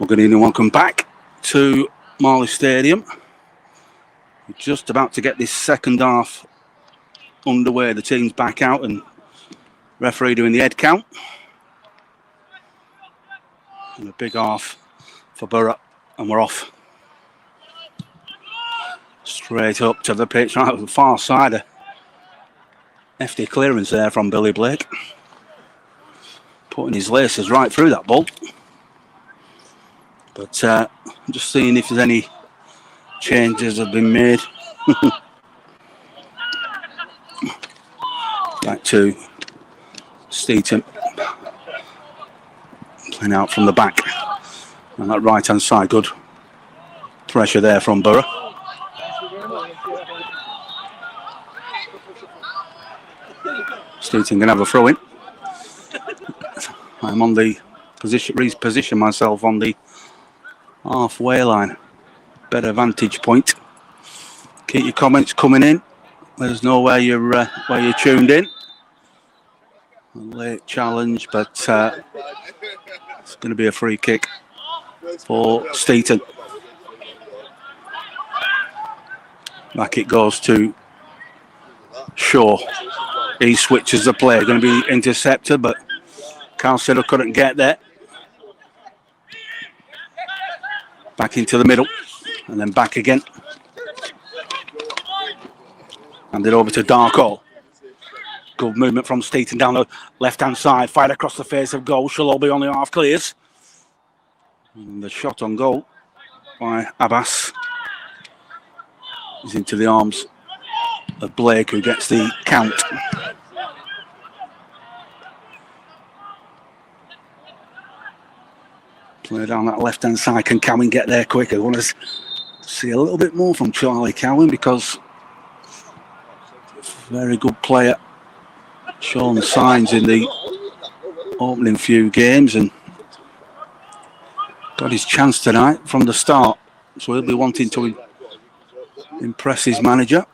Well, good evening, welcome back to Marley Stadium. We're just about to get this second half underway. The team's back out and referee doing the head count. And a big half for Borough, and we're off. Straight up to the pitch, right on the far side. A hefty clearance there from Billy Blake. Putting his laces right through that ball. But I'm just seeing if there's any changes have been made. Back to Steeton. Playing out from the back. And that right hand side, good pressure there from Borough. Steeton can have a throw in. I'm on the position, reposition myself on the halfway line. Better vantage point. Keep your comments coming in. Let us know where you're tuned in. A late challenge, but it's going to be a free kick for Steeton. Back it goes to Shaw. He switches the play. Going to be intercepted, but Calcido couldn't get there. Back into the middle, and then back again. Hand it over to Darko. Good movement from Steeton down the left-hand side. Fired across the face of goal. Shalobi on the half clears. And the shot on goal by Abbas is into the arms of Blake, who gets the count. Play down that left-hand side. Can Cowan get there quicker? I want to see a little bit more from Charlie Cowan, because very good player. Shown signs in the opening few games and got his chance tonight from the start. So he'll be wanting to impress his manager.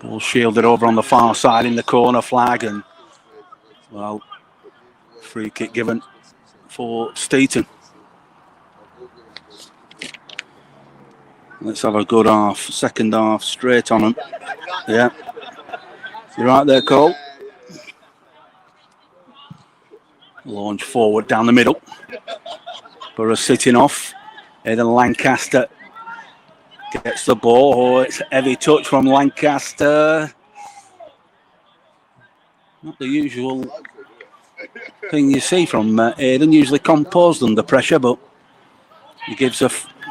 Ball shielded over on the far side in the corner flag, and well, free kick given for Steeton. Let's have a good half. Second half, straight on them. Yeah. You're right there, Cole. Launch forward down the middle. Borough sitting off. Aidan Lancaster gets the ball. Oh, it's a heavy touch from Lancaster. Not the usual thing you see from Aidan. Usually composed under pressure, but he gives a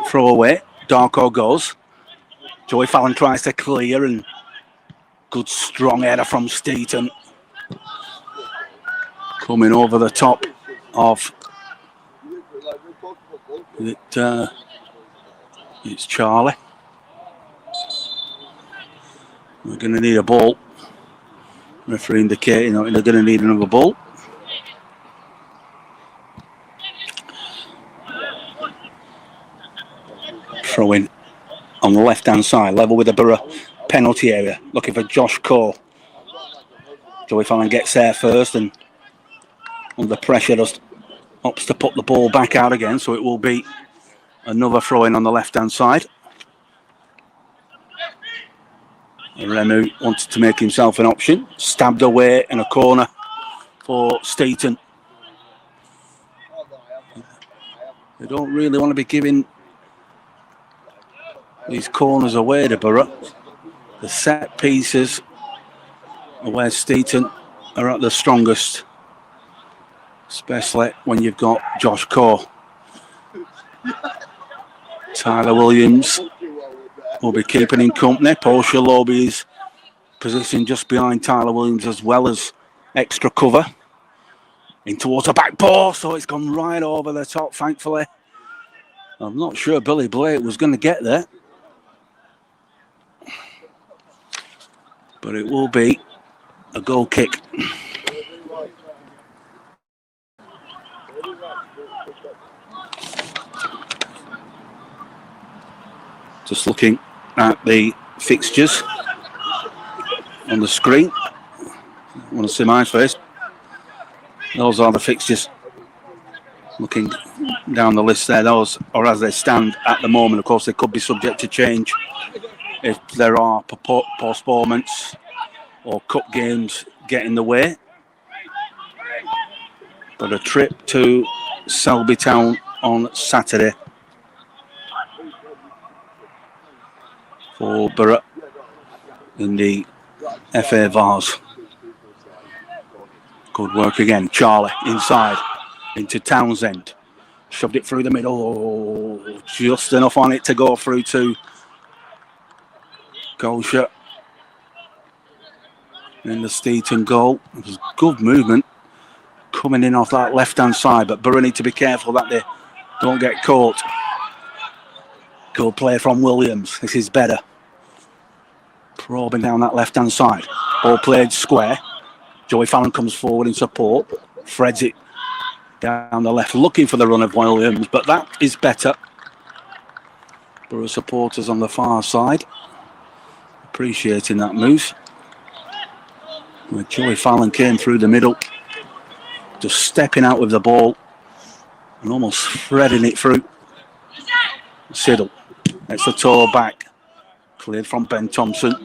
throw away. Darko goes. Joey Fallon tries to clear, and good strong header from Steeton. Coming over the top of it. It's Charlie. We're going to need a ball. Referee indicating that they're going to need another ball. Throw in on the left hand side, level with the Borough penalty area, looking for Josh Cole. Joey Fallon gets there first, and under pressure just opts to put the ball back out again, so it will be another throw in on the left hand side. Remu wanted to make himself an option, stabbed away in a corner for Steeton. They don't really want to be giving these corners away to Borough. The set pieces are where Steeton are at the strongest, especially when you've got Josh Core. Tyler Williams will be keeping him company. Paul Shalobi's positioned just behind Tyler Williams, as well as extra cover. In towards the back post, so it's gone right over the top, thankfully. I'm not sure Billy Blake was going to get there, but it will be a goal kick. Just looking at the fixtures on the screen. I want to see my face. Those are the fixtures. Looking down the list there, those are as they stand at the moment. Of course, they could be subject to change if there are postponements or cup games get in the way. But a trip to Selby Town on Saturday for Borough in the FA Vars. Good work again. Charlie inside into Townsend. Shoved it through the middle. Oh, just enough on it to go through to Golsher in the Steeton goal. It was good movement coming in off that left-hand side, but Borough need to be careful that they don't get caught. Good play from Williams. This is better. Probing down that left-hand side. Ball played square. Joey Fallon comes forward in support. Threads it down the left, looking for the run of Williams, but that is better. Borough supporters on the far side appreciating that move. Where Joey Fallon came through the middle, just stepping out with the ball and almost threading it through. Siddle, that's the toe back. Cleared from Ben Thompson.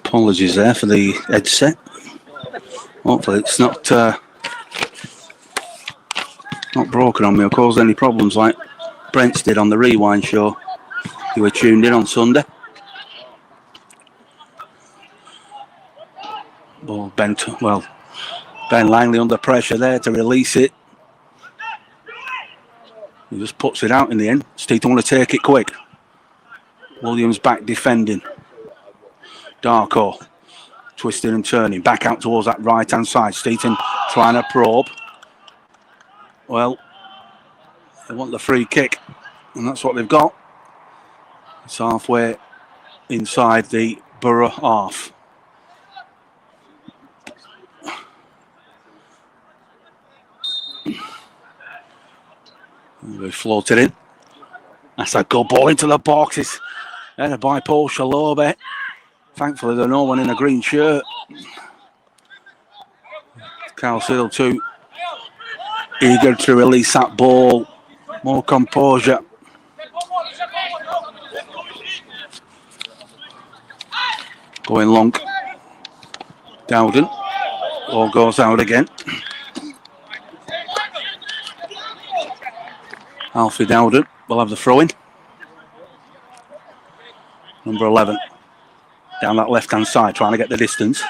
Apologies there for the headset. Hopefully it's not broken on me or caused any problems like Brent's did on the Rewind show. You were tuned in on Sunday. Oh, Ben Langley under pressure there to release it. He just puts it out in the end. Steeton want to take it quick. Williams back defending. Darko twisting and turning back out towards that right hand side. Steeton trying to probe. Well, they want the free kick, and that's what they've got. It's halfway inside the Borough half. They floated in. That's a good ball into the boxes. Headed by Paul Shalobe. Thankfully, there's no one in a green shirt. Carl Siddle too eager to release that ball. More composure. Going long. Dowden. Ball goes out again. Alfie Dowden will have the throw in. Number 11. Down that left-hand side, trying to get the distance.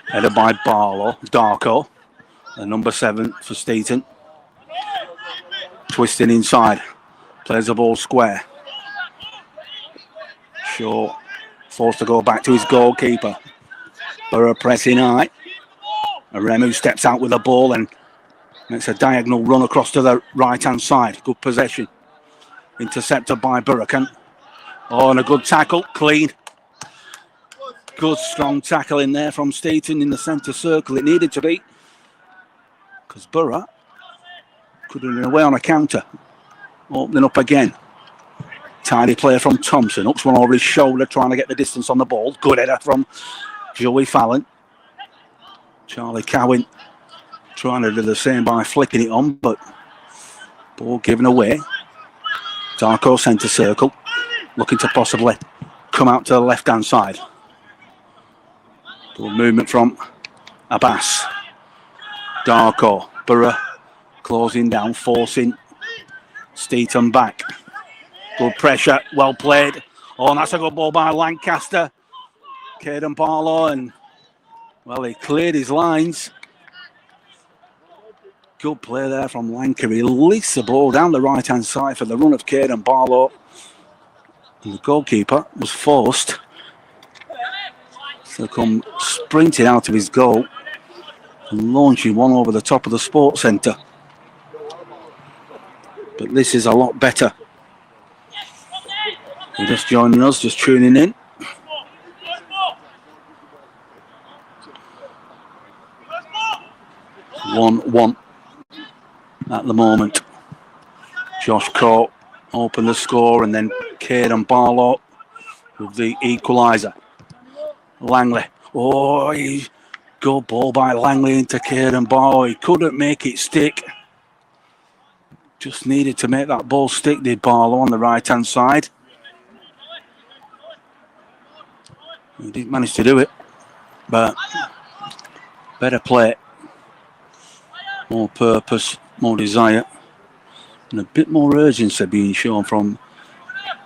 Headed by Darko. And number 7 for Steeton. Twisting inside. Plays the ball square. Shaw forced to go back to his goalkeeper. Borough pressing high. And Remu steps out with the ball and makes a diagonal run across to the right-hand side. Good possession. Intercepted by Borough. And a good tackle. Clean. Good strong tackle in there from Steeton in the centre circle. It needed to be, because Borough could have been away on a counter. Opening up again. Tidy play from Thompson. Ups one over his shoulder, trying to get the distance on the ball. Good header from Joey Fallon. Charlie Cowan trying to do the same by flicking it on, but ball given away. Darko centre circle. Looking to possibly come out to the left-hand side. Good movement from Abbas. Darko. Borough closing down, forcing Steeton back. Good pressure, well played. Oh, and that's a good ball by Lancaster. Caden Barlow, and well, he cleared his lines. Good play there from Lanker. He released the ball down the right-hand side for the run of Caden Barlow. And the goalkeeper was forced to come sprinting out of his goal and launching one over the top of the sports centre. But this is a lot better. You're just joining us, just tuning in. One at the moment. Josh Court opened the score, and then Caden Barlow with the equaliser. Langley. Oh, good ball by Langley into Caden Barlow. He couldn't make it stick. Just needed to make that ball stick, did Barlow on the right-hand side. He didn't manage to do it, but better play, more purpose, more desire, and a bit more urgency being shown from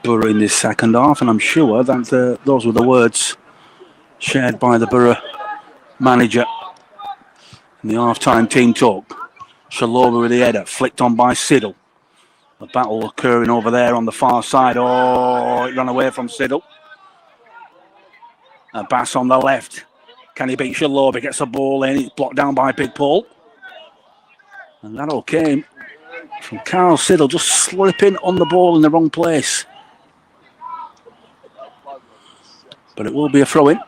Borough in this second half. And I'm sure that those were the words shared by the Borough manager in the half-time team talk. Shaloba with the header, flicked on by Siddle. The battle occurring over there on the far side. Oh, it ran away from Siddle. A Bass on the left. Can he beat Shaloba? Gets the ball in. It's blocked down by Big Paul. And that all came from Carl Siddle just slipping on the ball in the wrong place. But it will be a throw-in.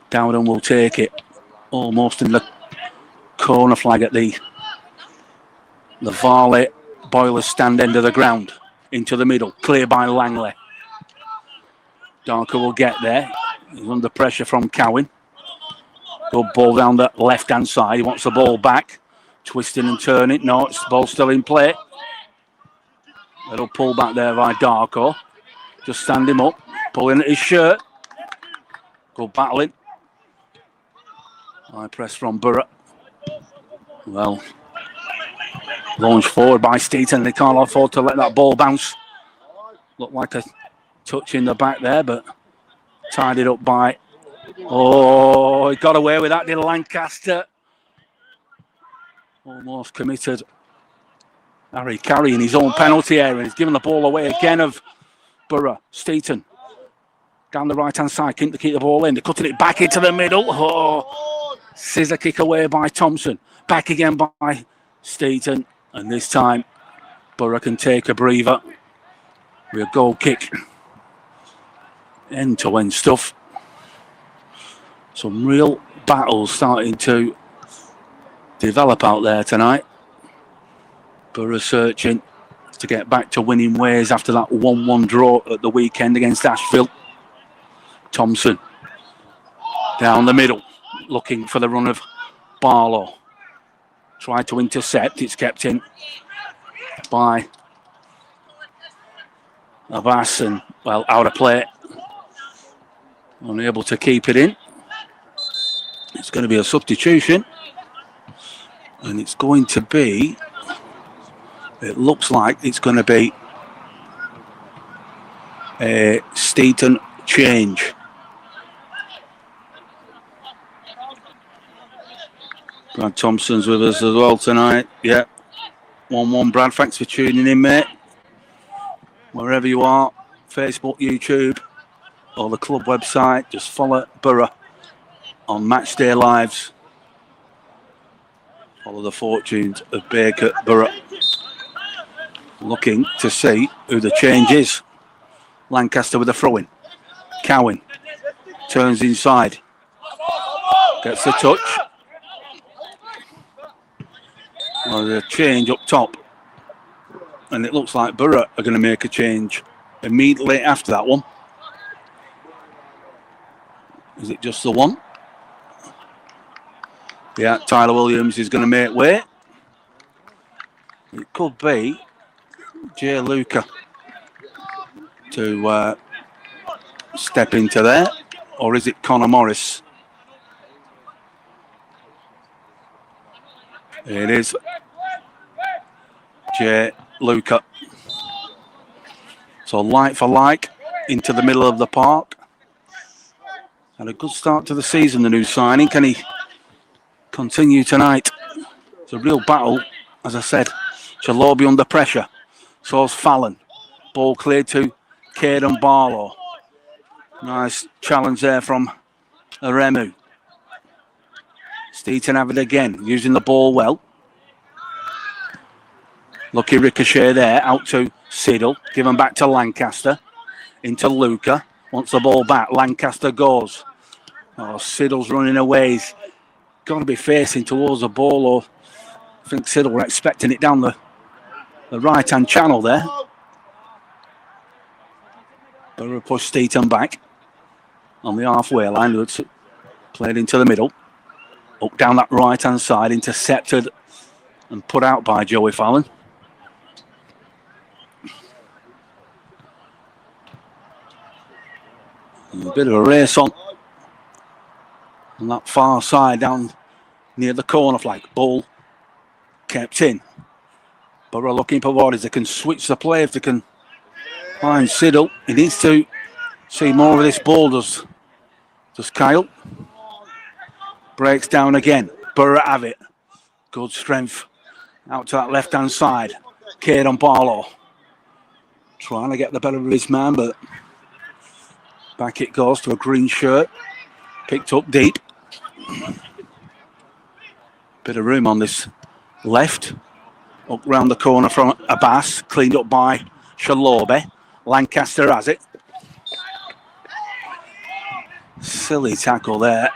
Dowden will take it almost in the corner flag at the Varley Boilers stand end of the ground. Into the middle. Clear by Langley. Darker will get there. He's under pressure from Cowan. Good ball down the left-hand side. He wants the ball back. Twisting and turning. No, it's the ball still in play. Little pull back there by Darko. Just stand him up. Pulling at his shirt. Good battling. High press from Borough. Well, launched forward by Steeton. They can't afford to let that ball bounce. Looked like a touch in the back there, but tied it up by... Oh, he got away with that, did Lancaster. Almost committed Harry Carey in his own penalty area. He's given the ball away again of Borough. Steeton down the right-hand side, keen to keep the ball in. They're cutting it back into the middle. Oh, scissor kick away by Thompson. Back again by Steeton. And this time, Borough can take a breather with a goal kick. End-to-end stuff. Some real battles starting to develop out there tonight. Borough searching to get back to winning ways after that 1-1 draw at the weekend against Ashfield. Thompson down the middle, looking for the run of Barlow. Tried to intercept, it's kept in by Abbas and, well, out of play. Unable to keep it in. It's going to be a substitution. And it's going to be, it looks like it's going to be a Steeton change. Brad Thompson's with us as well tonight. Yeah. 1-1 Brad, thanks for tuning in, mate. Wherever you are, Facebook, YouTube, or the club website, just follow Borough on Matchday Lives. Follow the fortunes of Bacup Borough. Looking to see who the change is. Lancaster with a throw-in. Cowan turns inside. Gets the touch. Well, there's a change up top. And it looks like Borough are going to make a change immediately after that one. Is it just the one? Yeah, Tyler Williams is going to make way. It could be Jay Luca to step into there. Or is it Connor Morris? It is Jay Luca. So like for like, into the middle of the park. Had a good start to the season, the new signing. Can he continue tonight? It's a real battle, as I said. Shalobi under pressure. So's Fallon. Ball cleared to Caden Barlow. Nice challenge there from Aremu. Steeton have it again, using the ball well. Lucky ricochet there, out to Siddle. Given back to Lancaster. Into Luca. Wants the ball back. Lancaster goes. Oh, Siddle's running away. He's got to be facing towards the ball, or I think Siddle were expecting it down the the right-hand channel there. Borough push Steeton back on the halfway line. It's played into the middle. Up down that right-hand side, intercepted and put out by Joey Fallon. A bit of a race on that far side down near the corner flag. Ball kept in. Borough looking for bodies. They can switch the play if they can find Siddle. He needs to see more of this ball, does Kyle. Breaks down again. Borough have it. Good strength out to that left-hand side. Caden Barlow trying to get the better of his man, but back it goes to a green shirt. Picked up deep. Bit of room on this left. Up round the corner from Abbas. Cleaned up by Shalobe. Lancaster has it. Silly tackle there.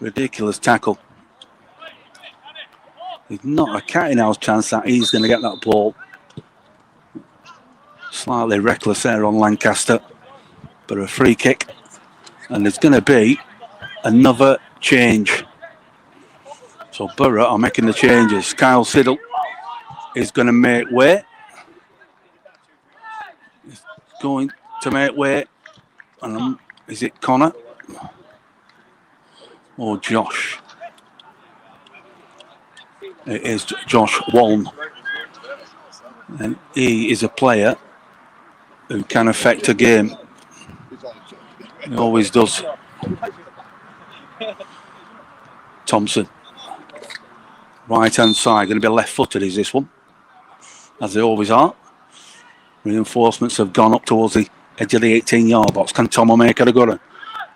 Ridiculous tackle. It's not a cat in house chance that he's going to get that ball. Slightly reckless there on Lancaster. But a free kick. And there's going to be another change. So Borough are making the changes. Kyle Siddle is going to make way. He's going to make way. Is it Connor? Or Josh? It is Josh Waln. And he is a player who can affect a game. He always does. Thompson. Right hand side, going to be left footed is this one. As they always are. Reinforcements have gone up towards the edge of the 18-yard box. Can Tomo make it a good one?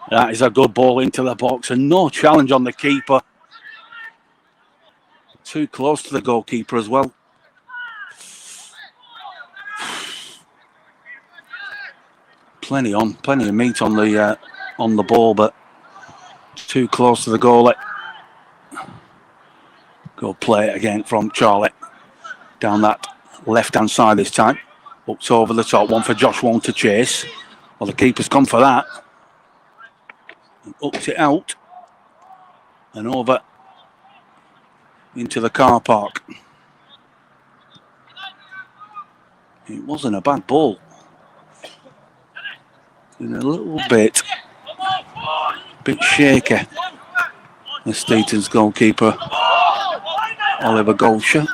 That is a good ball into the box and no challenge on the keeper. Too close to the goalkeeper as well. Plenty of meat on the ball, but too close to the goalie. Go play it again from Charlie. Down that left-hand side this time. Looks over the top, one for Josh Wong to chase. Well, the keeper's come for that. And ups it out. And over into the car park. It wasn't a bad ball. In a little bit shaky. The Steeton's goalkeeper, Oliver Golsher.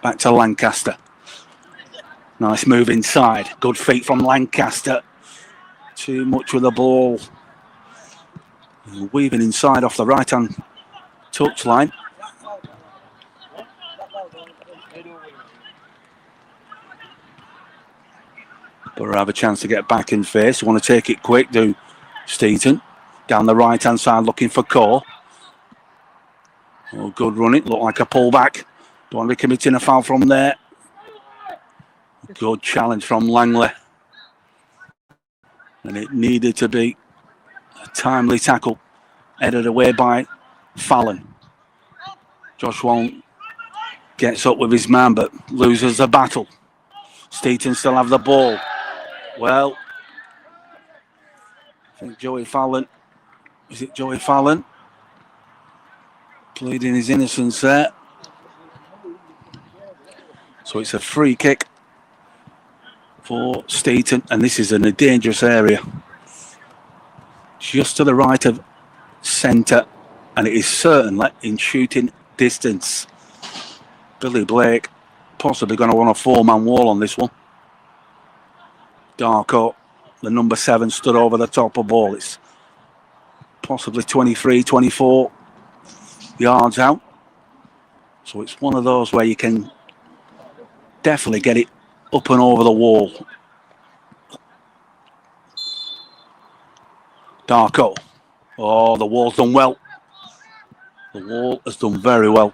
Back to Lancaster. Nice move inside. Good feet from Lancaster. Too much with the ball. Weaving inside off the right-hand touchline. Borough have a chance to get back in face. Want to take it quick, do Steeton. Down the right-hand side looking for Core. Oh, good running. Looked like a pullback. Don't want to be committing a foul from there. Good challenge from Langley. And it needed to be a timely tackle. Headed away by Fallon. Josh Wong gets up with his man but loses the battle. Steeton still have the ball. Well, I think Joey Fallon. Is it Joey Fallon? Pleading his innocence there. So it's a free kick for Steeton, and this is in a dangerous area. Just to the right of centre, and it is certainly in shooting distance. Billy Blake possibly going to want a four-man wall on this one. Darko, the number 7, stood over the top of ball. It's possibly 23, 24 yards out. So it's one of those where you can definitely get it up and over the wall. Darko. Oh, the wall's done well. The wall has done very well.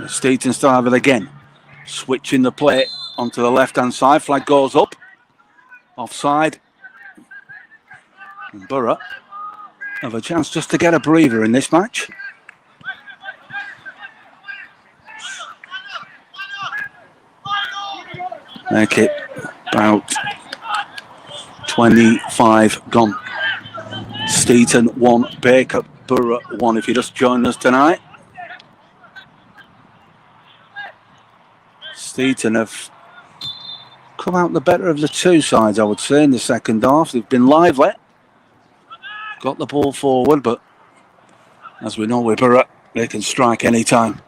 Steeton still have it again. Switching the play onto the left-hand side. Flag goes up. Offside. And Borough have a chance just to get a breather in this match. Make it about 25 gone. Steeton 1, Bacup Borough 1. If you just joined us tonight, Steeton have come out the better of the two sides, I would say, in the second half. They've been lively, got the ball forward, but as we know with Borough, they can strike any time.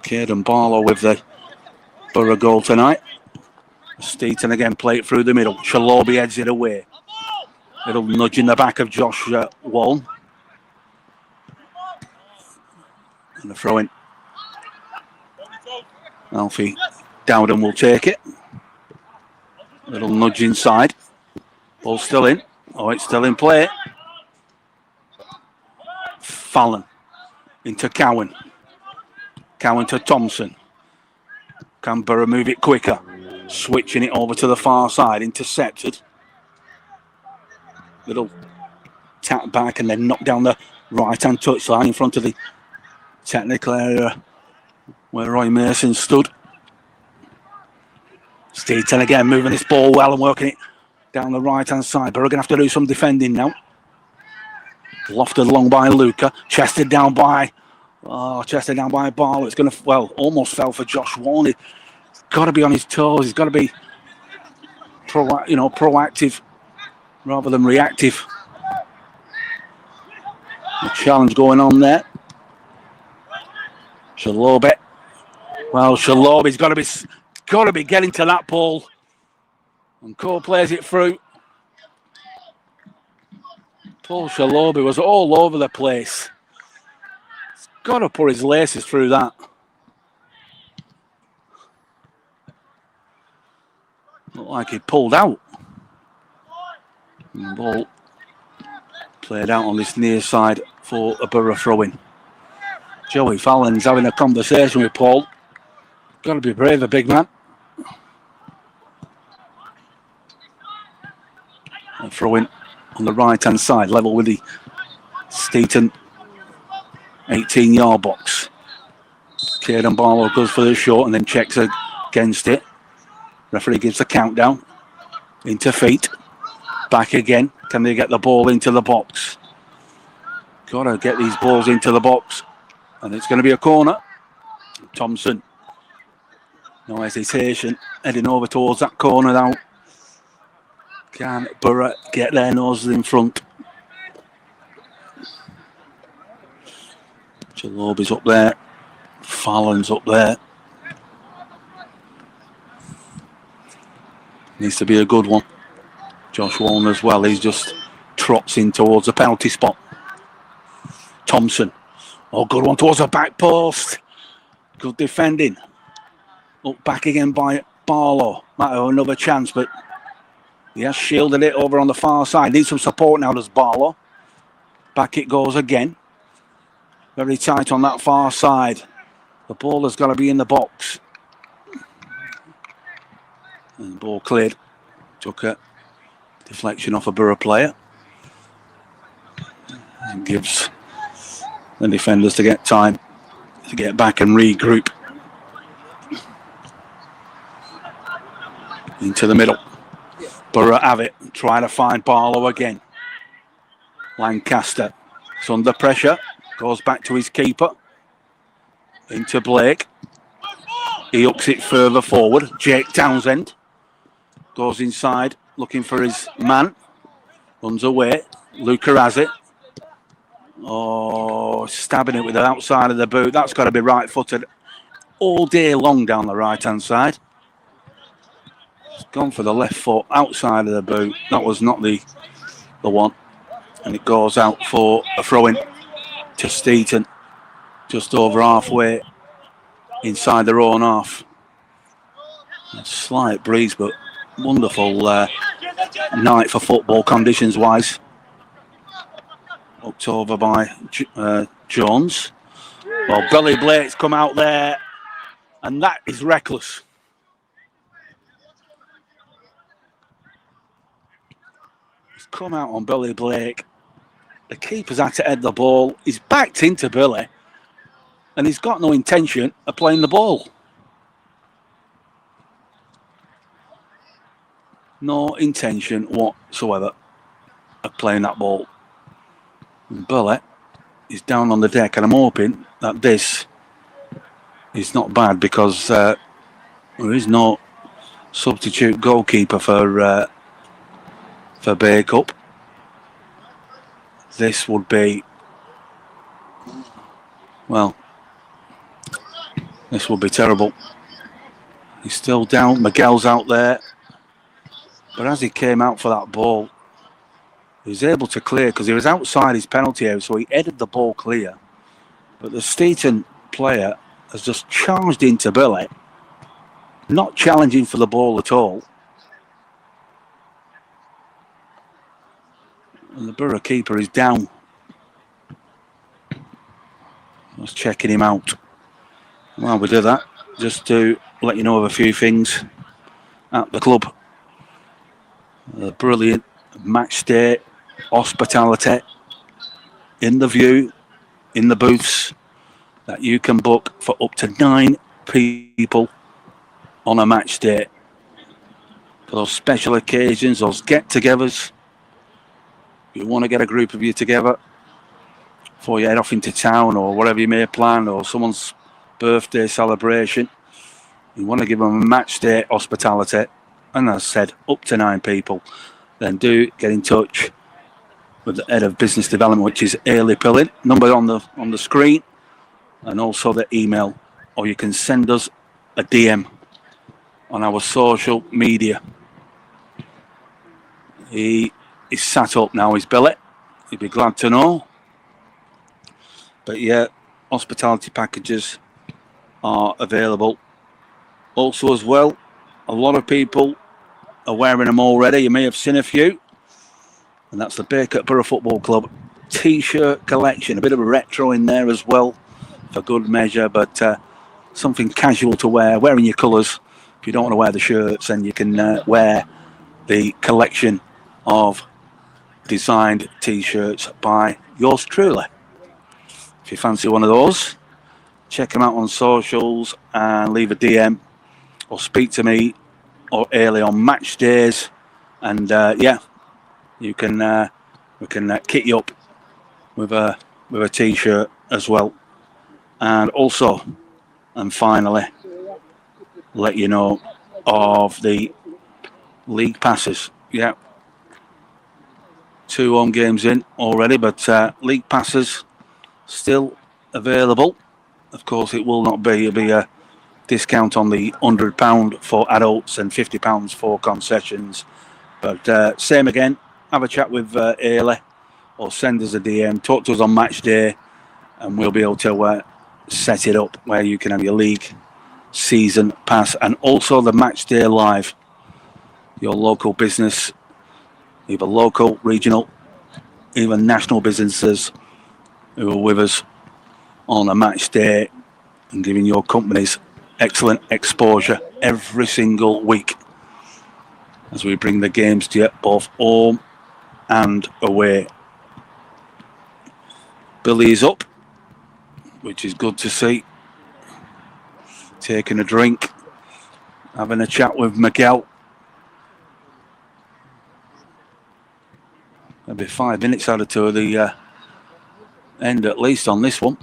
Caden Barlow with the Borough goal tonight. Steeton again play it through the middle. Shalobi heads it away. Little nudge in the back of Josh Wall. And the throw in. Alfie Dowden will take it. Little nudge inside. Ball still in. Oh, it's still in play. Fallon into Cowan. Cowan to Thompson. Can Borough move it quicker? Switching it over to the far side. Intercepted. Little tap back and then knock down the right-hand touchline in front of the technical area where Roy Mason stood. Steeton again moving this ball well and working it down the right-hand side. Borough going to have to do some defending now. Lofted along by Luca. Chested down by Barlow. It's going to, almost fell for Josh Warren. He's got to be on his toes. He's got to be proactive rather than reactive. A challenge going on there. Shalobi. Well, Shalobi's got to be getting to that ball. And Cole plays it through. Paul Shalobi was all over the place. He's got to put his laces through that. Looked like he pulled out. And the ball played out on this near side for a Borough throw-in. Joey Fallon's having a conversation with Paul. Got to be brave, a big man. And throw-in on the right-hand side, level with the Steeton 18-yard box. Caden Barlow goes for the short and then checks against it. Referee gives the countdown. Into feet. Back again. Can they get the ball into the box? Got to get these balls into the box. And it's going to be a corner. Thompson. No hesitation. Heading over towards that corner now. Can Borough get their noses in front? Shalobi's up there. Fallon's up there. Needs to be a good one. Josh Warren as well. He's just trots in towards the penalty spot. Thompson. Oh, good one towards the back post. Good defending. Look back again by Barlow. Might have another chance, but he has shielded it over on the far side. Needs some support now, does Barlow. Back it goes again. Very tight on that far side. The ball has got to be in the box. And the ball cleared. Took a deflection off a Borough player. And gives the defenders to get time to get back and regroup. Into the middle. Borough have it. Trying to find Barlow again. Lancaster. It's under pressure. Goes back to his keeper. Into Blake. He hooks it further forward. Jake Townsend. Goes inside. Looking for his man. Runs away. Luca has it. Oh, stabbing it with the outside of the boot. That's got to be right-footed all day long down the right-hand side. It's gone for the left foot outside of the boot. That was not the one. And it goes out for a throw-in to Steeton. Just over halfway inside their own half. A slight breeze, but wonderful night for football conditions-wise. Looked over by Jones. Well, Billy Blake's come out there, and that is reckless. come out on Billy Blake. The keeper's had to head the ball. He's backed into Billy, and he's got no intention of playing the ball. No intention whatsoever of playing that ball. And Billy is down on the deck, and I'm hoping that this is not bad, because there is no substitute goalkeeper for Bacup. This would be, well, this would be terrible. He's still down. Miguel's out there. But as he came out for that ball, he was able to clear, because he was outside his penalty area, so he headed the ball clear. But the Steeton player has just charged into Billy, not challenging for the ball at all. And the Borough keeper is down. I was checking him out. While we do that, just to let you know of a few things at the club. The brilliant match day hospitality in the view, in the booths, that you can book for up to 9 people on a match day. For those special occasions, those get-togethers. You want to get a group of you together before you head off into town, or whatever you may plan, or someone's birthday celebration. You want to give them a match day hospitality, and as I said, up to 9 people. Then do get in touch with the head of business development, which is Keighley Pillin. Number on the screen, and also the email, or you can send us a DM on our social media. He is sat up now, is Billy. He'd be glad to know. But yeah, hospitality packages are available. Also as well, a lot of people are wearing them already. You may have seen a few. And that's the Bacup Borough Football Club T-shirt collection. A bit of a retro in there as well, for good measure, but something casual to wear. Wearing your colours. If you don't want to wear the shirts, then you can wear the collection of designed T-shirts by yours truly. If you fancy one of those, check them out on socials and leave a DM or speak to me or Keighley on match days, and yeah, you can we can kit you up with a T-shirt as well. And also, and finally, let you know of the league passes. Yeah, 2 home games in already, but league passes still available. Of course, it will not be. It'll be a discount on the £100 for adults and £50 for concessions. But same again. Have a chat with Keighley, or send us a DM. Talk to us on match day, and we'll be able to set it up where you can have your league season pass, and also the match day live. Your local business, either local, regional, even national businesses who are with us on a match day and giving your companies excellent exposure every single week as we bring the games to you both home and away. Billy is up, which is good to see. Taking a drink, having a chat with Miguel. Maybe 5 minutes out of 2 of the end, at least, on this one.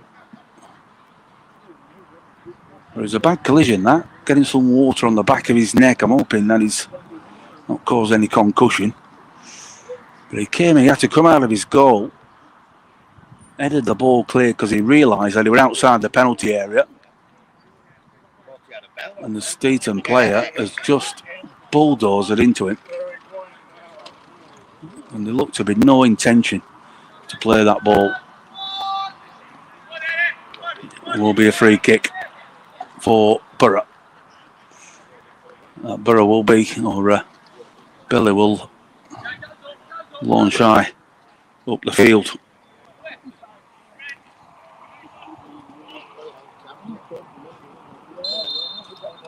There was a bad collision, that. Getting some water on the back of his neck. I'm hoping that he's not caused any concussion. But he had to come out of his goal. Headed the ball clear because he realised that he was outside the penalty area. And the Steeton player has just bulldozed into him. And there looked to be no intention to play that ball. It will be a free kick for Borough. Borough will be, or Billy will launch high up the field.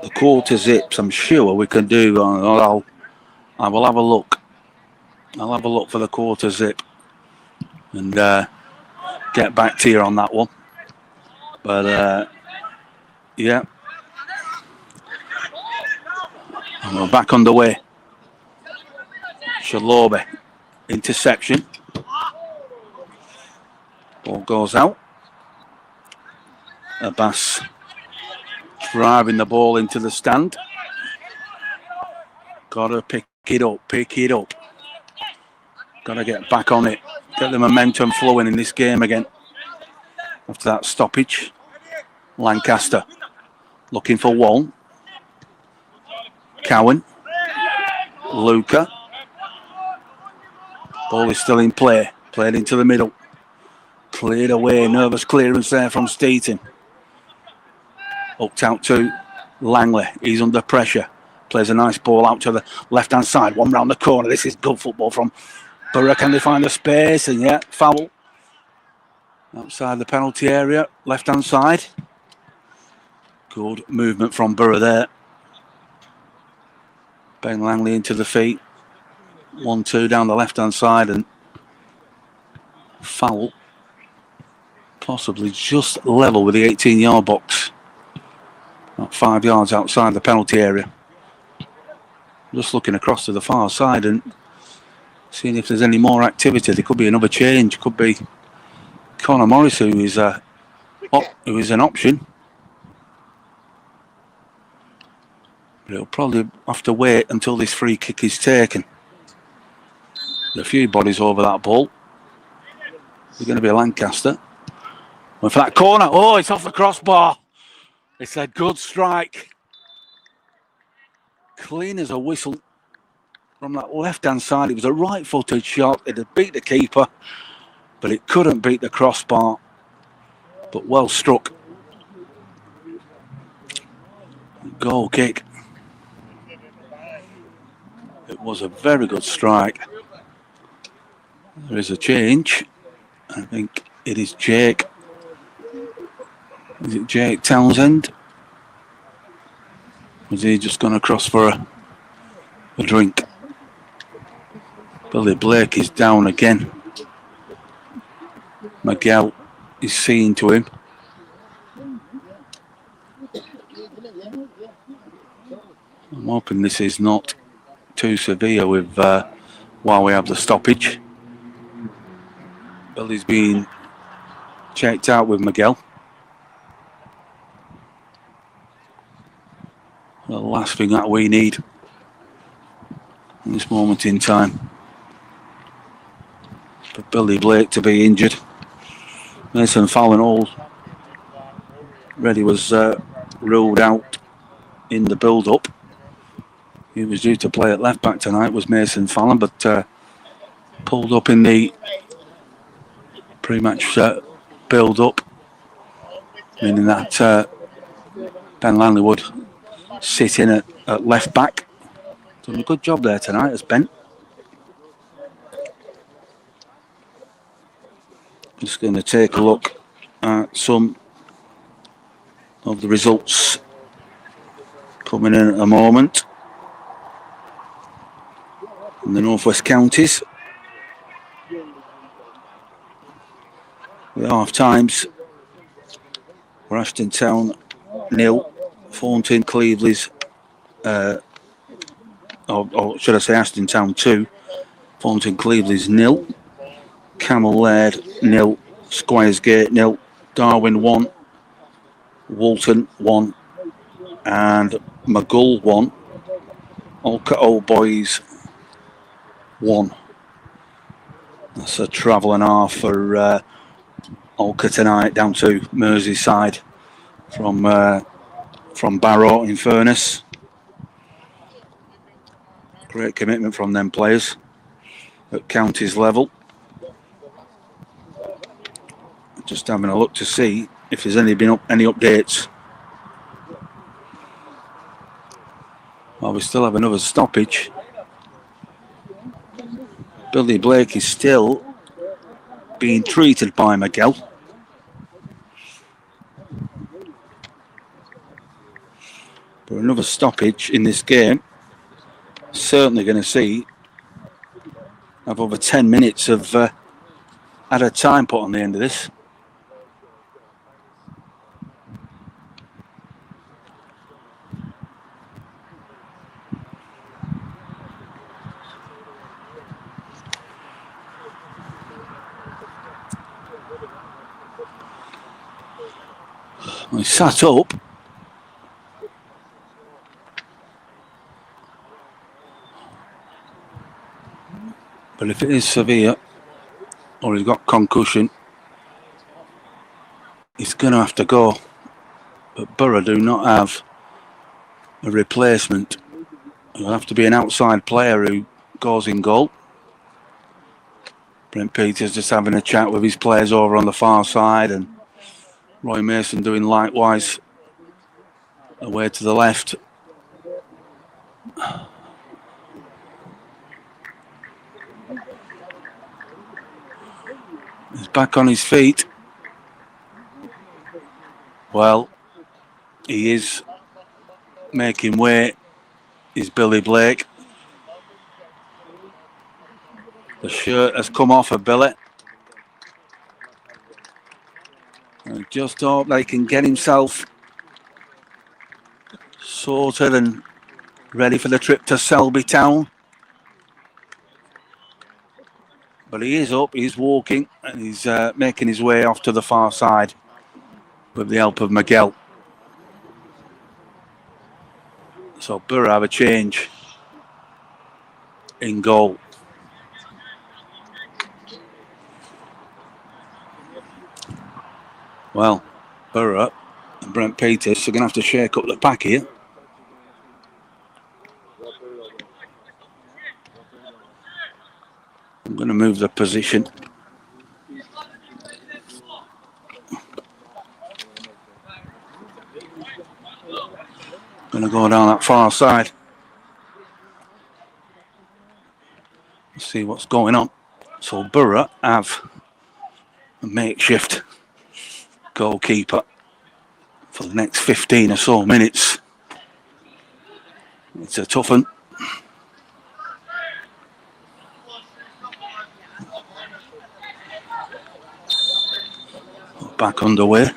The quarter zips, I'm sure we can do. I will have a look I'll have a look for the quarter zip and get back to you on that one. But yeah, and we're back underway. Shalobe, interception. Ball goes out. Abbas driving the ball into the stand. Gotta pick it up. Gotta get back on it. Get the momentum flowing in this game again. After that stoppage. Lancaster looking for Wall. Cowan. Luca. Ball is still in play. Played into the middle. Cleared away. Nervous clearance there from Steeton. Hooked out to Langley. He's under pressure. Plays a nice ball out to the left-hand side. One round the corner. This is good football from Borough. Can they find the space? And yeah, foul. Outside the penalty area. Left-hand side. Good movement from Borough there. Ben Langley into the feet. 1-2 down the left-hand side. And foul. Possibly just level with the 18-yard box. About 5 yards outside the penalty area. Just looking across to the far side and seeing if there's any more activity. There could be another change. Could be Connor Morris, who is an option. But he'll probably have to wait until this free kick is taken. There's a few bodies over that ball. It's going to be a Lancaster. Went for that corner. Oh, it's off the crossbar. It's a good strike. Clean as a whistle from that left-hand side. It was a right-footed shot. It had beat the keeper, but it couldn't beat the crossbar. But well struck. Goal kick. It was a very good strike. There is a change. I think it is Jake. Is it Jake Townsend? Was he just gone across for a drink? Billy Blake is down again. Miguel is seeing to him. I'm hoping this is not too severe with while we have the stoppage. Billy's been checked out with Miguel. The last thing that we need in this moment in time for Billy Blake to be injured. Mason Fallon already was ruled out in the build-up. He was due to play at left back tonight, was Mason Fallon, but pulled up in the pre-match build-up, meaning that Ben Langley would sit in at left back. Done a good job there tonight as Ben. Just going to take a look at some of the results coming in at the moment in the Northwest Counties. The half times for Ashton Town 0, Thornton Cleveley's, or should I say Ashton Town 2, Thornton Cleveley's 0, Camel Laird 0, Squiresgate 0, Darwin 1, Walton 1, and Magull 1, Olca Old Boys 1. That's a travel and a half for Olca tonight down to Merseyside from Barrow in Furness. Great commitment from them players at counties level. Just having a look to see if there's any updates. Well, we still have another stoppage. Billy Blake is still being treated by Miguel. But another stoppage in this game. Certainly going to see have over 10 minutes of added time put on the end of this. He sat up. But if it is severe, or he's got concussion, he's going to have to go. But Borough do not have a replacement. It'll have to be an outside player who goes in goal. Brent Peters just having a chat with his players over on the far side, and Roy Mason doing likewise away to the left. He's back on his feet. Well, he is making way. Is Billy Blake. The shirt has come off of Billy. I just hope that he can get himself sorted and ready for the trip to Selby Town. But he is up, he's walking, and he's making his way off to the far side with the help of Miguel. So Borough have a change in goal. Well, Borough and Brent Peters are going to have to shake up the pack here. I'm going to move the position. Going to go down that far side. Let's see what's going on. So Borough have a makeshift goalkeeper for the next 15 or so minutes. It's a tough one. Back underway.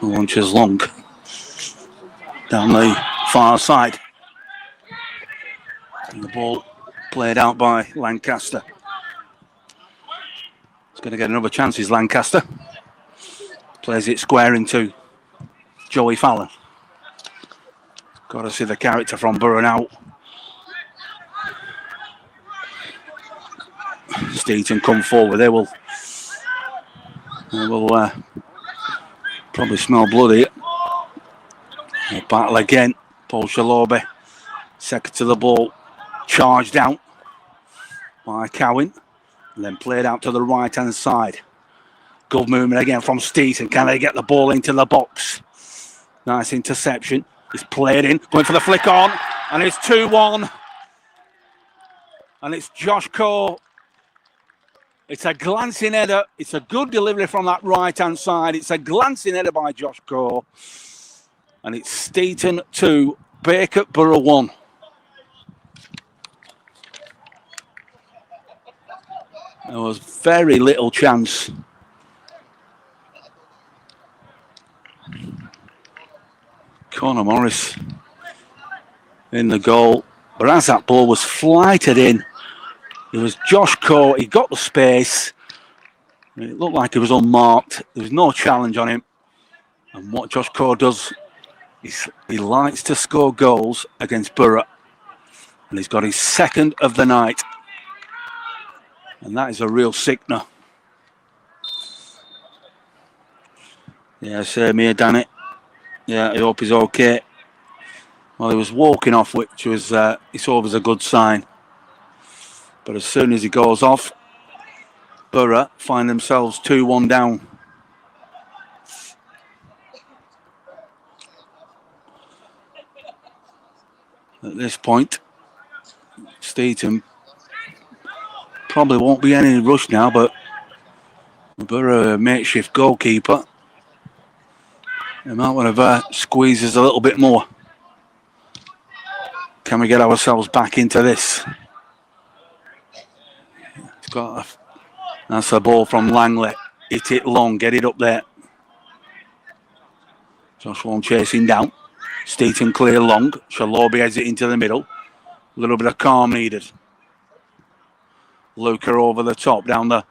Launches long down the far side. And the ball played out by Lancaster. He's going to get another chance, is Lancaster. Plays it square into Joey Fallon. Got to see the character from Borough now. Steeton come forward. They will probably smell blood here. A battle again. Paul Shalobi, second to the ball, charged out by Cowan, and then played out to the right hand side. Good movement again from Steeton. Can they get the ball into the box? Nice interception. It's played in, going for the flick on, and it's 2-1. And it's Josh Coe. It's a glancing header. It's a good delivery from that right-hand side. It's a glancing header by Josh Coe. And it's Steeton 2, Bacup Borough 1. There was very little chance. Conor Morris in the goal. But as that ball was flighted in, it was Josh Coe. He got the space. It looked like it was unmarked. There was no challenge on him. And what Josh Coe does is he likes to score goals against Borough. And he's got his second of the night. And that is a real sickener. Yeah, same here, Danny. Yeah, I hope he's okay. Well, he was walking off, which was he saw was a good sign. But as soon as he goes off, Borough find themselves 2-1 down. At this point, Steeton probably won't be any rush now, but Borough makeshift goalkeeper. They might want to squeeze us a little bit more. Can we get ourselves back into this? That's a ball from Langley. Hit it long, get it up there. Josh Wong chasing down. Steeton clear long. Shalobi heads it into the middle. A little bit of calm needed. Luca over the top, down the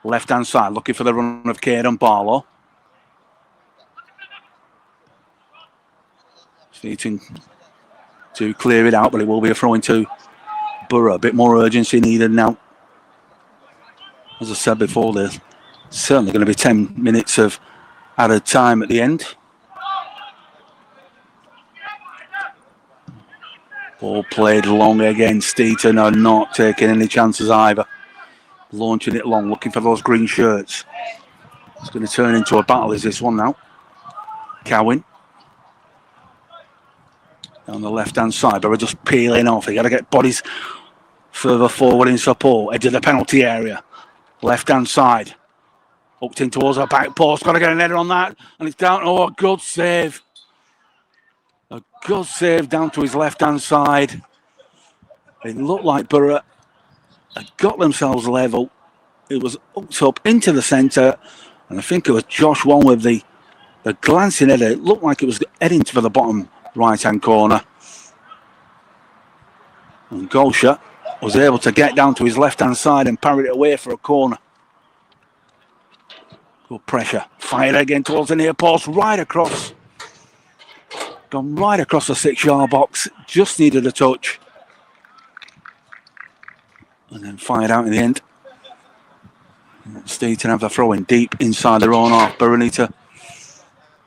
left-hand side, looking for the run of Caden Barlow. Steeton to clear it out, but it will be a throw into Borough. A bit more urgency needed now. As I said before, there's certainly going to be 10 minutes of added time at the end. Ball played long again. Steeton are not taking any chances either. Launching it long, looking for those green shirts. It's going to turn into a battle, is this one now. Cowan. Down the left-hand side, but we're just peeling off. You got to get bodies further forward in support. Edge of the penalty area. Left-hand side. Hooked in towards the back post. Got to get an header on that. And it's down. Oh, a good save. A good save down to his left-hand side. It looked like Borough had got themselves level. It was hooked up into the centre. And I think it was Josh Wong with the glancing header. It looked like it was heading to the bottom right-hand corner. And Golsha was able to get down to his left-hand side and parry it away for a corner. Good pressure. Fired again towards the near post. Right across. Gone right across the 6-yard box. Just needed a touch. And then fired out in the end. Steeton have the throw in deep inside their own half. Borough need to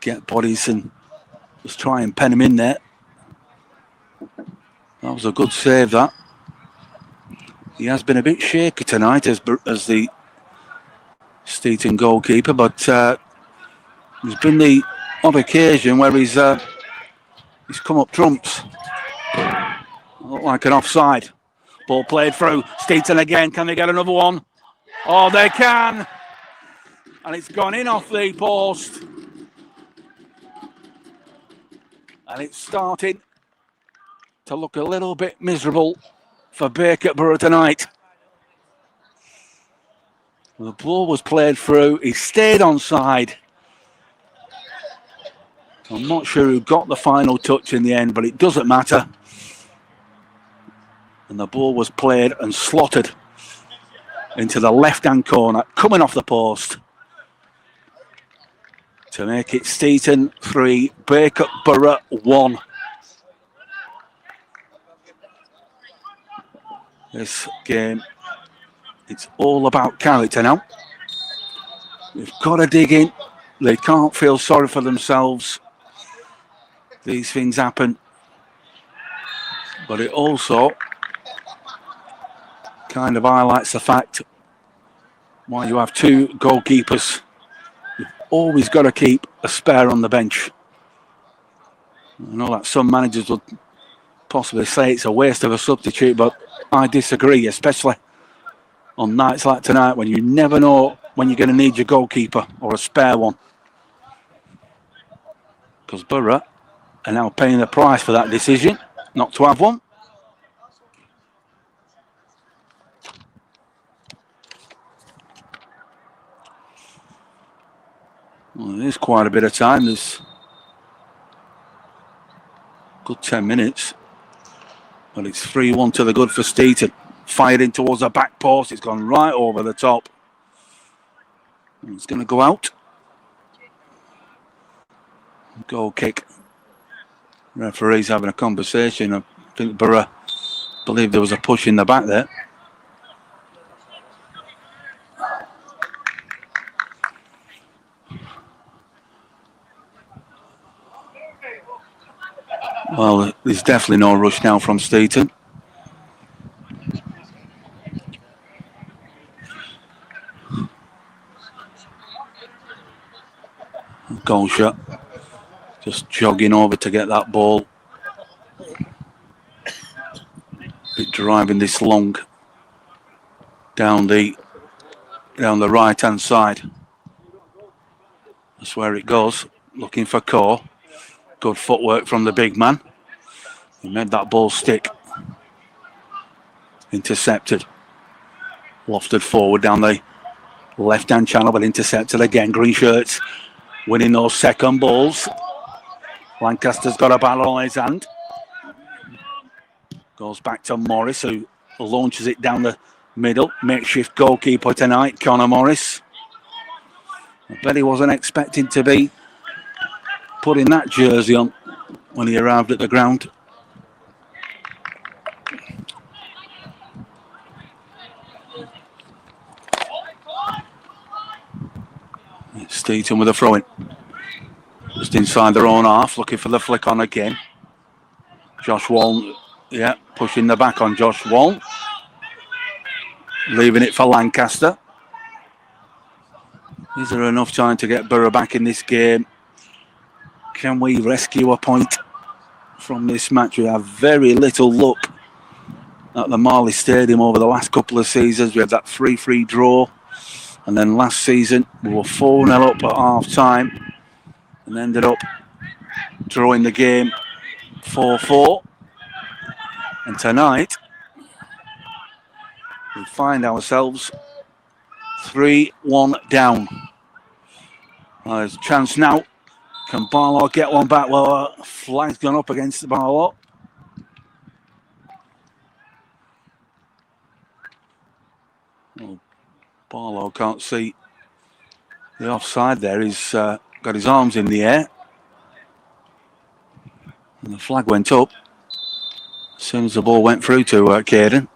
get bodies and just try and pen him in there. That was a good save, that. He has been a bit shaky tonight as the Steeton goalkeeper, but there's been the odd occasion where he's come up trumps. Looked like an offside. Ball played through. Steeton again. Can they get another one? Oh, they can. And it's gone in off the post. And it's starting to look a little bit miserable for Bacup Borough tonight. The ball was played through. He stayed onside. I'm not sure who got the final touch in the end, but it doesn't matter. And the ball was played and slotted into the left-hand corner, coming off the post. To make it Steeton 3, Bacup Borough 1. This game, it's all about character now. They've got to dig in. They can't feel sorry for themselves. These things happen. But it also kind of highlights the fact why you have two goalkeepers. You've always got to keep a spare on the bench. I know that some managers would possibly say it's a waste of a substitute, but I disagree, especially on nights like tonight when you never know when you're going to need your goalkeeper or a spare one. Because Borough are now paying the price for that decision not to have one. Well, there's quite a bit of time. There's a good 10 minutes. But it's 3-1 to the good for Steeton. Fired in towards the back post. It's gone right over the top. And it's going to go out. Goal kick. Referee's having a conversation. I think Borough believe there was a push in the back there. Well, there's definitely no rush now from Steeton. Goal shot. Just jogging over to get that ball. Bit driving this long down the right hand side. That's where it goes. Looking for Core. Good footwork from the big man. He made that ball stick. Intercepted. Lofted forward down the left-hand channel, but intercepted again. Green shirts winning those second balls. Lancaster's got a battle on his hand. Goes back to Morris, who launches it down the middle. Makeshift goalkeeper tonight, Connor Morris. I bet he wasn't expecting to be putting that jersey on when he arrived at the ground. Steeton with a throw-in. Just inside their own half, looking for the flick on again. Josh Walton, yeah, pushing the back on Josh Walton. Leaving it for Lancaster. Is there enough time to get Borough back in this game? Can we rescue a point from this match? We have very little luck at the Marley Stadium over the last couple of seasons. We had that 3-3 draw. And then last season, we were 4-0 up at half-time and ended up drawing the game 4-4. And tonight, we find ourselves 3-1 down. There's a chance now. Can Barlow get one back? Well, flag's gone up against the Barlow. Well, Barlow can't see the offside there. He's got his arms in the air. And the flag went up as soon as the ball went through to Caden.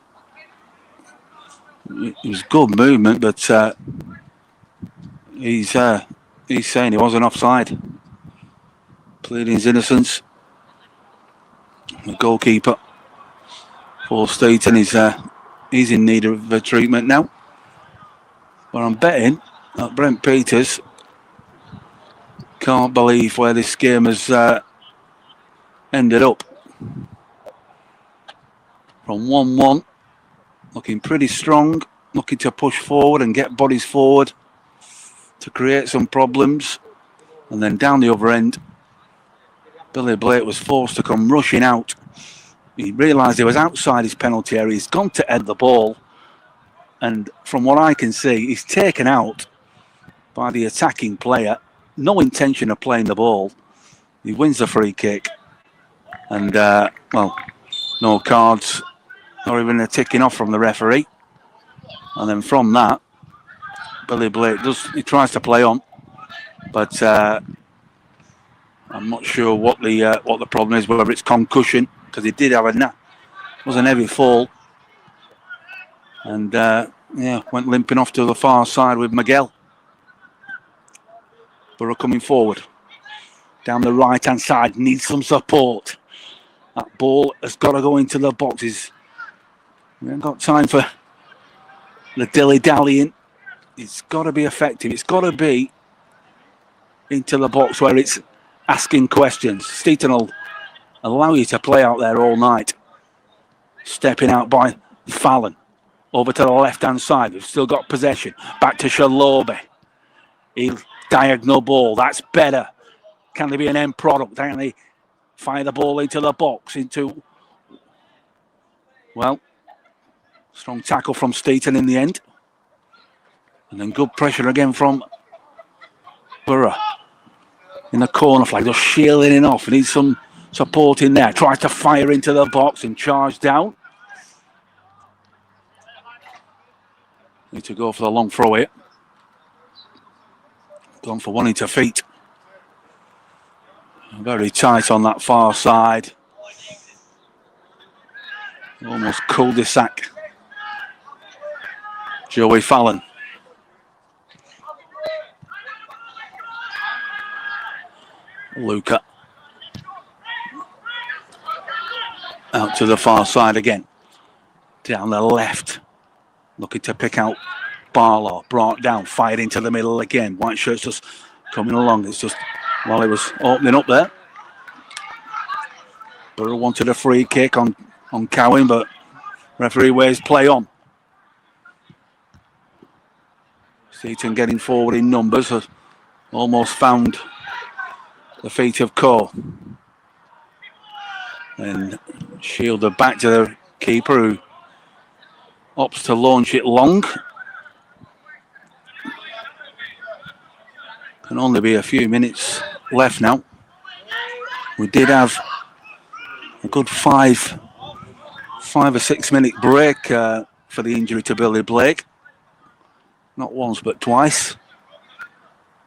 It was good movement, but he's saying he wasn't offside. Pleading his innocence. The goalkeeper for Steeton he's in need of treatment now. But I'm betting that Brent Peters can't believe where this game has ended up. From 1-1, looking pretty strong, looking to push forward and get bodies forward to create some problems. And then down the other end, Billy Blake was forced to come rushing out. He realised he was outside his penalty area. He's gone to head the ball. And from what I can see, he's taken out by the attacking player. No intention of playing the ball. He wins the free kick. And, well, no cards, not even a ticking off from the referee. And then from that, Billy Blake he tries to play on. But I'm not sure what the problem is, whether it's concussion, because he did have was an heavy fall. And went limping off to the far side with Miguel. Borough coming forward. Down the right-hand side, needs some support. That ball has got to go into the boxes. We haven't got time for the dilly-dallying. It's got to be effective. It's got to be into the box where it's asking questions. Steeton will allow you to play out there all night. Stepping out by Fallon. Over to the left-hand side. We've still got possession. Back to Shalobe. He'll diagonal ball. That's better. Can there be an end product? Can they fire the ball into the box? Well, strong tackle from Steeton in the end. And then good pressure again from Borough. In the corner flag, just shielding it off. Needs some support in there. Tries to fire into the box and charge down. Need to go for the long throw here. Gone for one into feet. Very tight on that far side. Almost cul-de-sac. Joey Fallon. Luca. Out to the far side again. Down the left. Looking to pick out Barlow. Brought down. Fired into the middle again. White shirt's just coming along. It's just while he was opening up there. Borough wanted a free kick on Cowan, but referee waves play on. Steeton getting forward in numbers. Has almost found the feet of Cole. And shielded back to the keeper, who Opts to launch it long. Can only be a few minutes left now. We did have a good 5 or 6 minute break for the injury to Billy Blake. Not once but twice.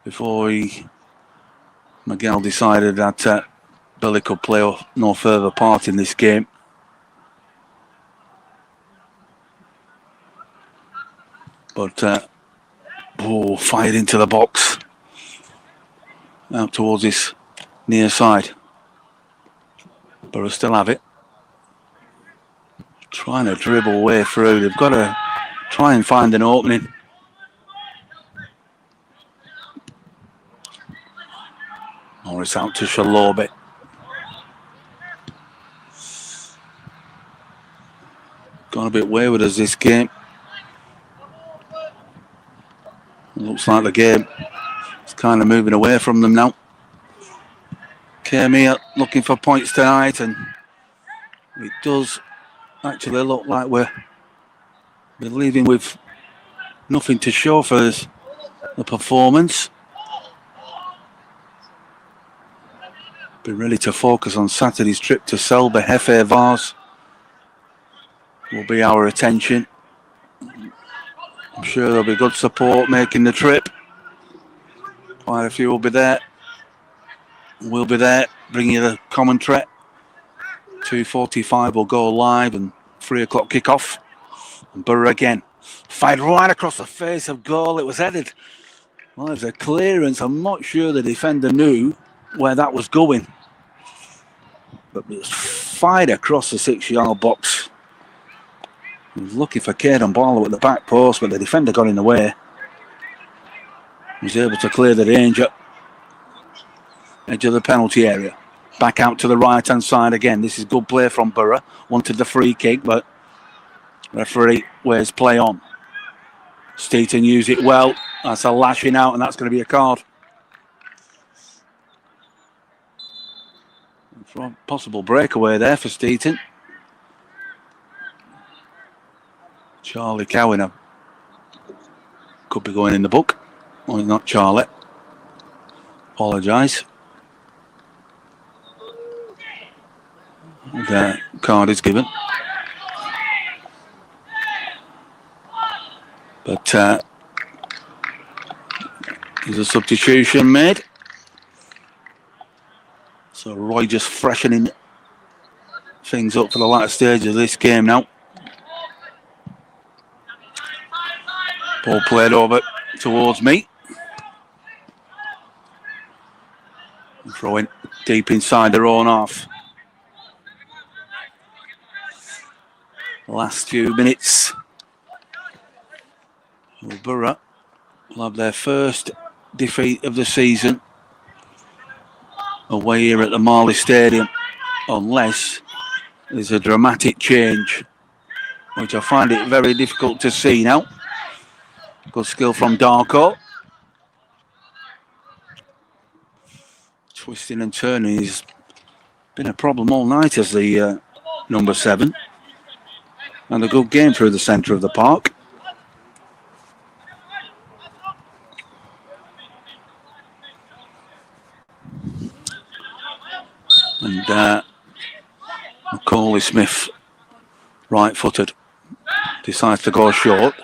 Before Miguel decided that Billy could play no further part in this game. But fired into the box. Out towards his near side. Borough still have it. Trying to dribble way through. They've got to try and find an opening. Morris out to Shalobi. Gone a bit wayward as this game. Looks like the game is kind of moving away from them now. Came here looking for points tonight, and it does actually look like we're leaving with nothing to show for the performance. Be ready to focus on Saturday's trip to Selby. Hefe Vars will be our attention. I'm sure there'll be good support making the trip. Quite a few will be there. We'll be there, bringing you the commentary. 2:45 will go live and 3 o'clock kick-off. And Borough again. Fired right across the face of goal. It was headed. Well, there's a clearance. I'm not sure the defender knew where that was going. But it was fired across the 6-yard box. He was looking for Caden Barlow at the back post, but the defender got in the way. He was able to clear the danger. Edge of the penalty area. Back out to the right-hand side again. This is good play from Borough. Wanted the free kick, but referee wears play on. Steeton used it well. That's a lashing out, and that's going to be a card. Possible breakaway there for Steeton. Charlie Cowan could be going in the book. Well, not Charlie. Apologise. The card is given. But there's a substitution made. So Roy just freshening things up for the latter stage of this game now. Ball played over towards me. Throwing deep inside their own half. Last few minutes. Borough will have their first defeat of the season away here at the Marley Stadium, unless there's a dramatic change, which I find it very difficult to see now. Good skill from Darko. Twisting and turning has been a problem all night as the number 7. And a good game through the centre of the park. And Macaulay Smith, right-footed, decides to go short.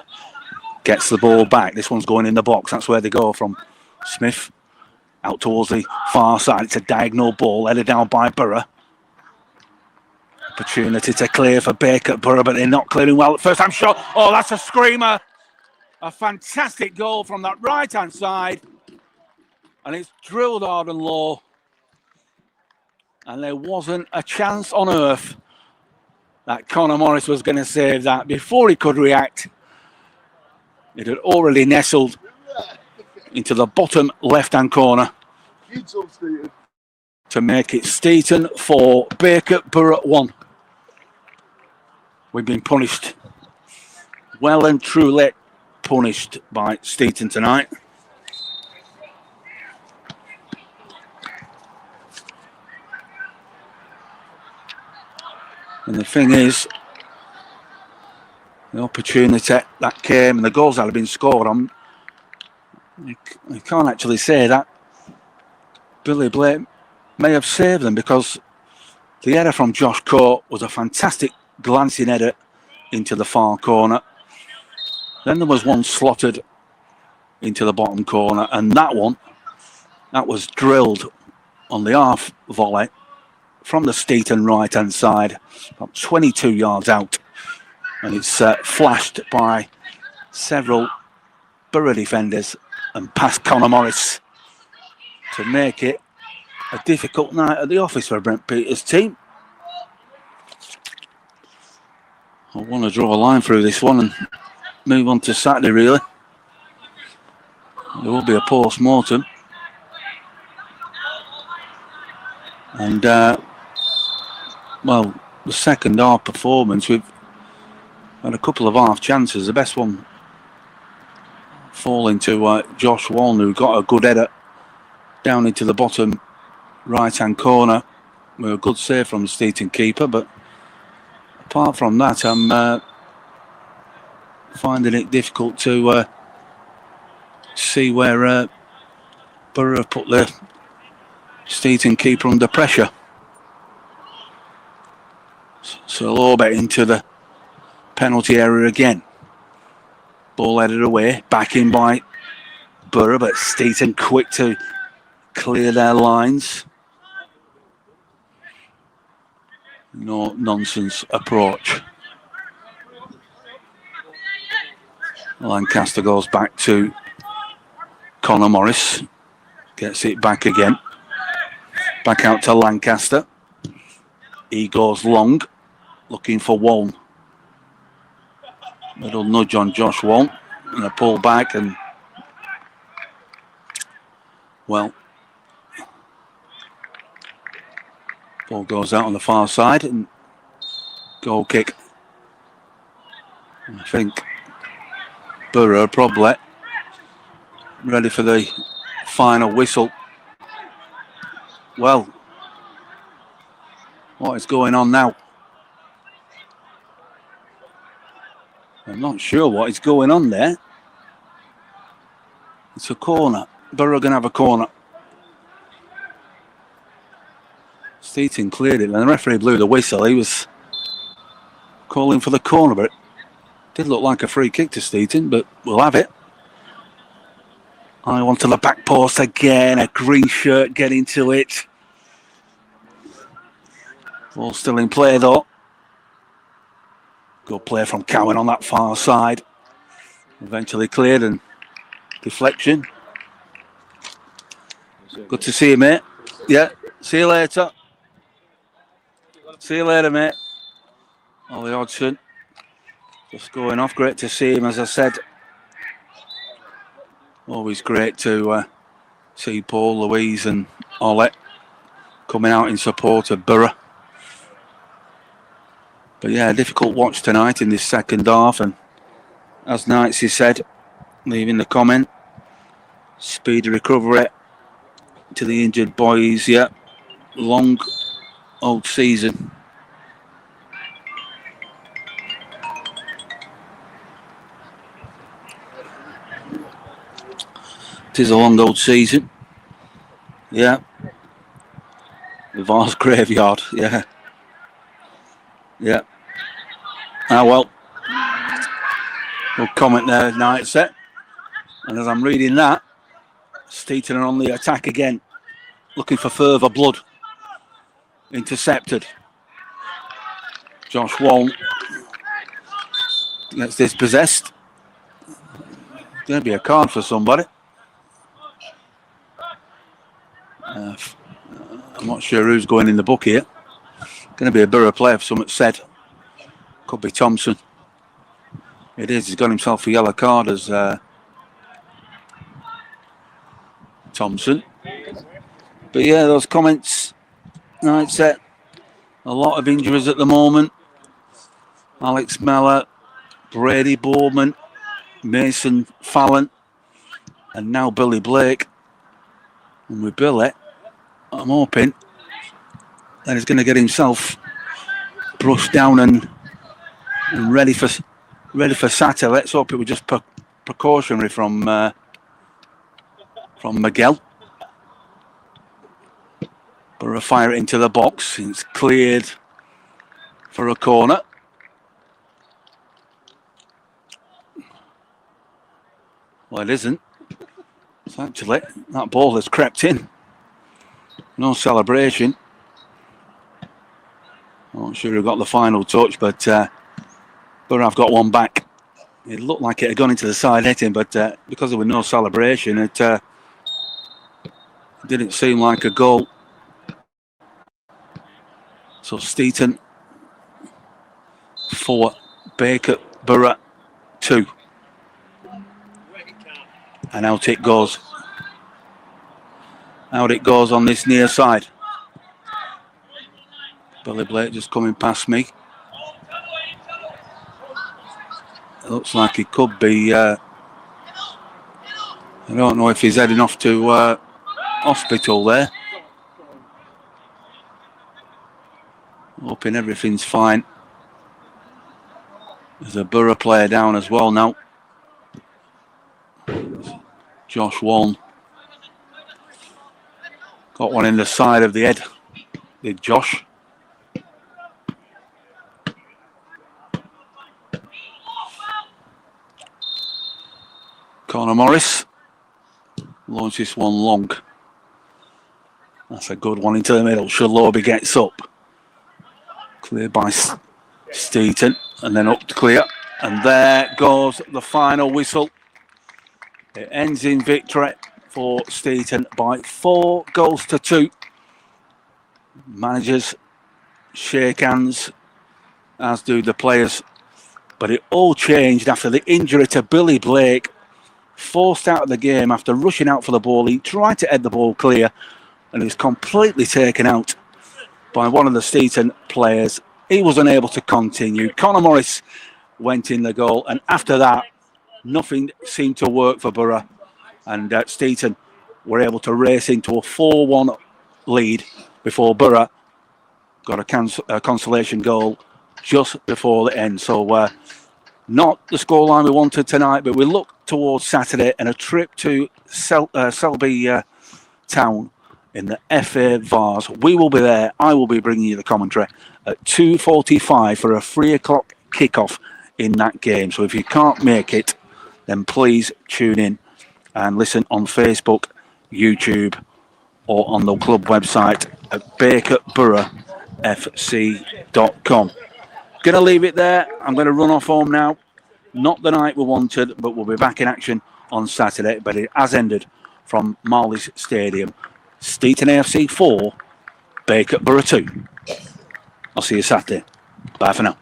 Gets the ball back. This one's going in the box. That's where they go from. Smith out towards the far side. It's a diagonal ball headed down by Borough. Opportunity to clear for Bacup Borough, but they're not clearing well. First time shot. Oh, that's a screamer. A fantastic goal from that right-hand side. And it's drilled hard and low. And there wasn't a chance on earth that Connor Morris was going to save that. Before he could react, it had already nestled into the bottom left-hand corner to make it Steeton 4, Bacup Borough 1. We've been punished, well and truly punished by Steeton tonight. And the thing is, The opportunity that came and the goals that had been scored on, you can't actually say that Billy Blake may have saved them, because the header from Josh Court was a fantastic glancing header into the far corner. Then there was one slotted into the bottom corner, and that was drilled on the half volley from the Steeton right hand side, about 22 yards out, and it's flashed by several Borough defenders and past Conor Morris to make it a difficult night at the office for Brent Peters' team. I want to draw a line through this one and move on to Saturday, really. There will be a post-mortem. And, well, the second half performance, we've had a couple of half chances. The best one falling to Josh Walton, who got a good header down into the bottom right-hand corner with a good save from the Steeton keeper. But apart from that, I'm finding it difficult to see where Borough put the Steeton keeper under pressure. So Lorbet into the penalty area again. Ball headed away, back in by Borough, but Steeton quick to clear their lines. No nonsense approach. Lancaster goes back to Conor Morris. Gets it back again. Back out to Lancaster. He goes long, looking for Walton. Little nudge on Josh Walton. And a pull back, and well, ball goes out on the far side, and goal kick. I think Borough probably ready for the final whistle. Well, what is going on now? I'm not sure what is going on there. It's a corner. Borough going to have a corner. Steeton cleared it, and the referee blew the whistle. He was calling for the corner, but it did look like a free kick to Steeton, but we'll have it. I want to the back post again. A green shirt getting to it. Ball still in play though. Good play from Cowan on that far side. Eventually cleared and deflection. Good to see you, mate. Yeah, see you later. See you later, mate. Ollie Hodgson just going off. Great to see him, as I said. Always great to see Paul, Louise and Ollie coming out in support of Borough. But yeah, a difficult watch tonight in this second half, and as Knightsy said, leaving the comment, speedy recovery to the injured boys. Yeah, long old season. It is a long old season. Yeah. The Vars graveyard. Yeah. Yeah. Ah, well. Good comment there, Night Set. And as I'm reading that, Steeton are on the attack again, looking for further blood. Intercepted. Josh Walton gets dispossessed. Going to be a card for somebody. I'm not sure who's going in the book here. Going to be a Borough player, for something said. Could be Thompson. It is. He's got himself a yellow card as Thompson. But yeah, those comments. Night set. A lot of injuries at the moment. Alex Mellor, Brady Bourman, Mason Fallon, and now Billy Blake. And with Billy, I'm hoping that he's going to get himself brushed down and ready for ready for Saturday. Let's hope it was just precautionary from Miguel. Borough fire it into the box. It's cleared for a corner. Well, it isn't. It's actually, that ball has crept in. No celebration. I'm not sure who got the final touch, but Borough have got one back. It looked like it had gone into the side netting, but because there was no celebration, it didn't seem like a goal. So Steeton 4, Bacup, Borough 2. And out it goes. Out it goes on this near side. Billy Blake just coming past me. It looks like he could be. I don't know if he's heading off to hospital there. Hoping everything's fine. There's a Borough player down as well now. Josh Waln. Got one in the side of the head. Did Josh. Connor Morris launches this one long. That's a good one into the middle. Shalobi gets up. Cleared by Steeton, and then up to clear. And there goes the final whistle. It ends in victory for Steeton by 4 goals to 2. Managers shake hands, as do the players. But it all changed after the injury to Billy Blake. Forced out of the game after rushing out for the ball. He tried to head the ball clear, and he was completely taken out by one of the Steeton players. He was unable to continue. Connor Morris went in the goal, and after that, nothing seemed to work for Borough, and Steeton were able to race into a 4-1 lead before Borough got a consolation goal just before the end. So not the scoreline we wanted tonight, but we look towards Saturday and a trip to Selby Town in the FA Vars. We will be there. I will be bringing you the commentary at 2:45 for a 3 o'clock kickoff in that game. So if you can't make it, then please tune in and listen on Facebook, YouTube, or on the club website at BacupBoroughFC.com. Going to leave it there. I'm going to run off home now. Not the night we wanted, but we'll be back in action on Saturday. But it has ended from Marley Stadium. Steeton AFC 4, Bacup Borough 2. I'll see you Saturday. Bye for now.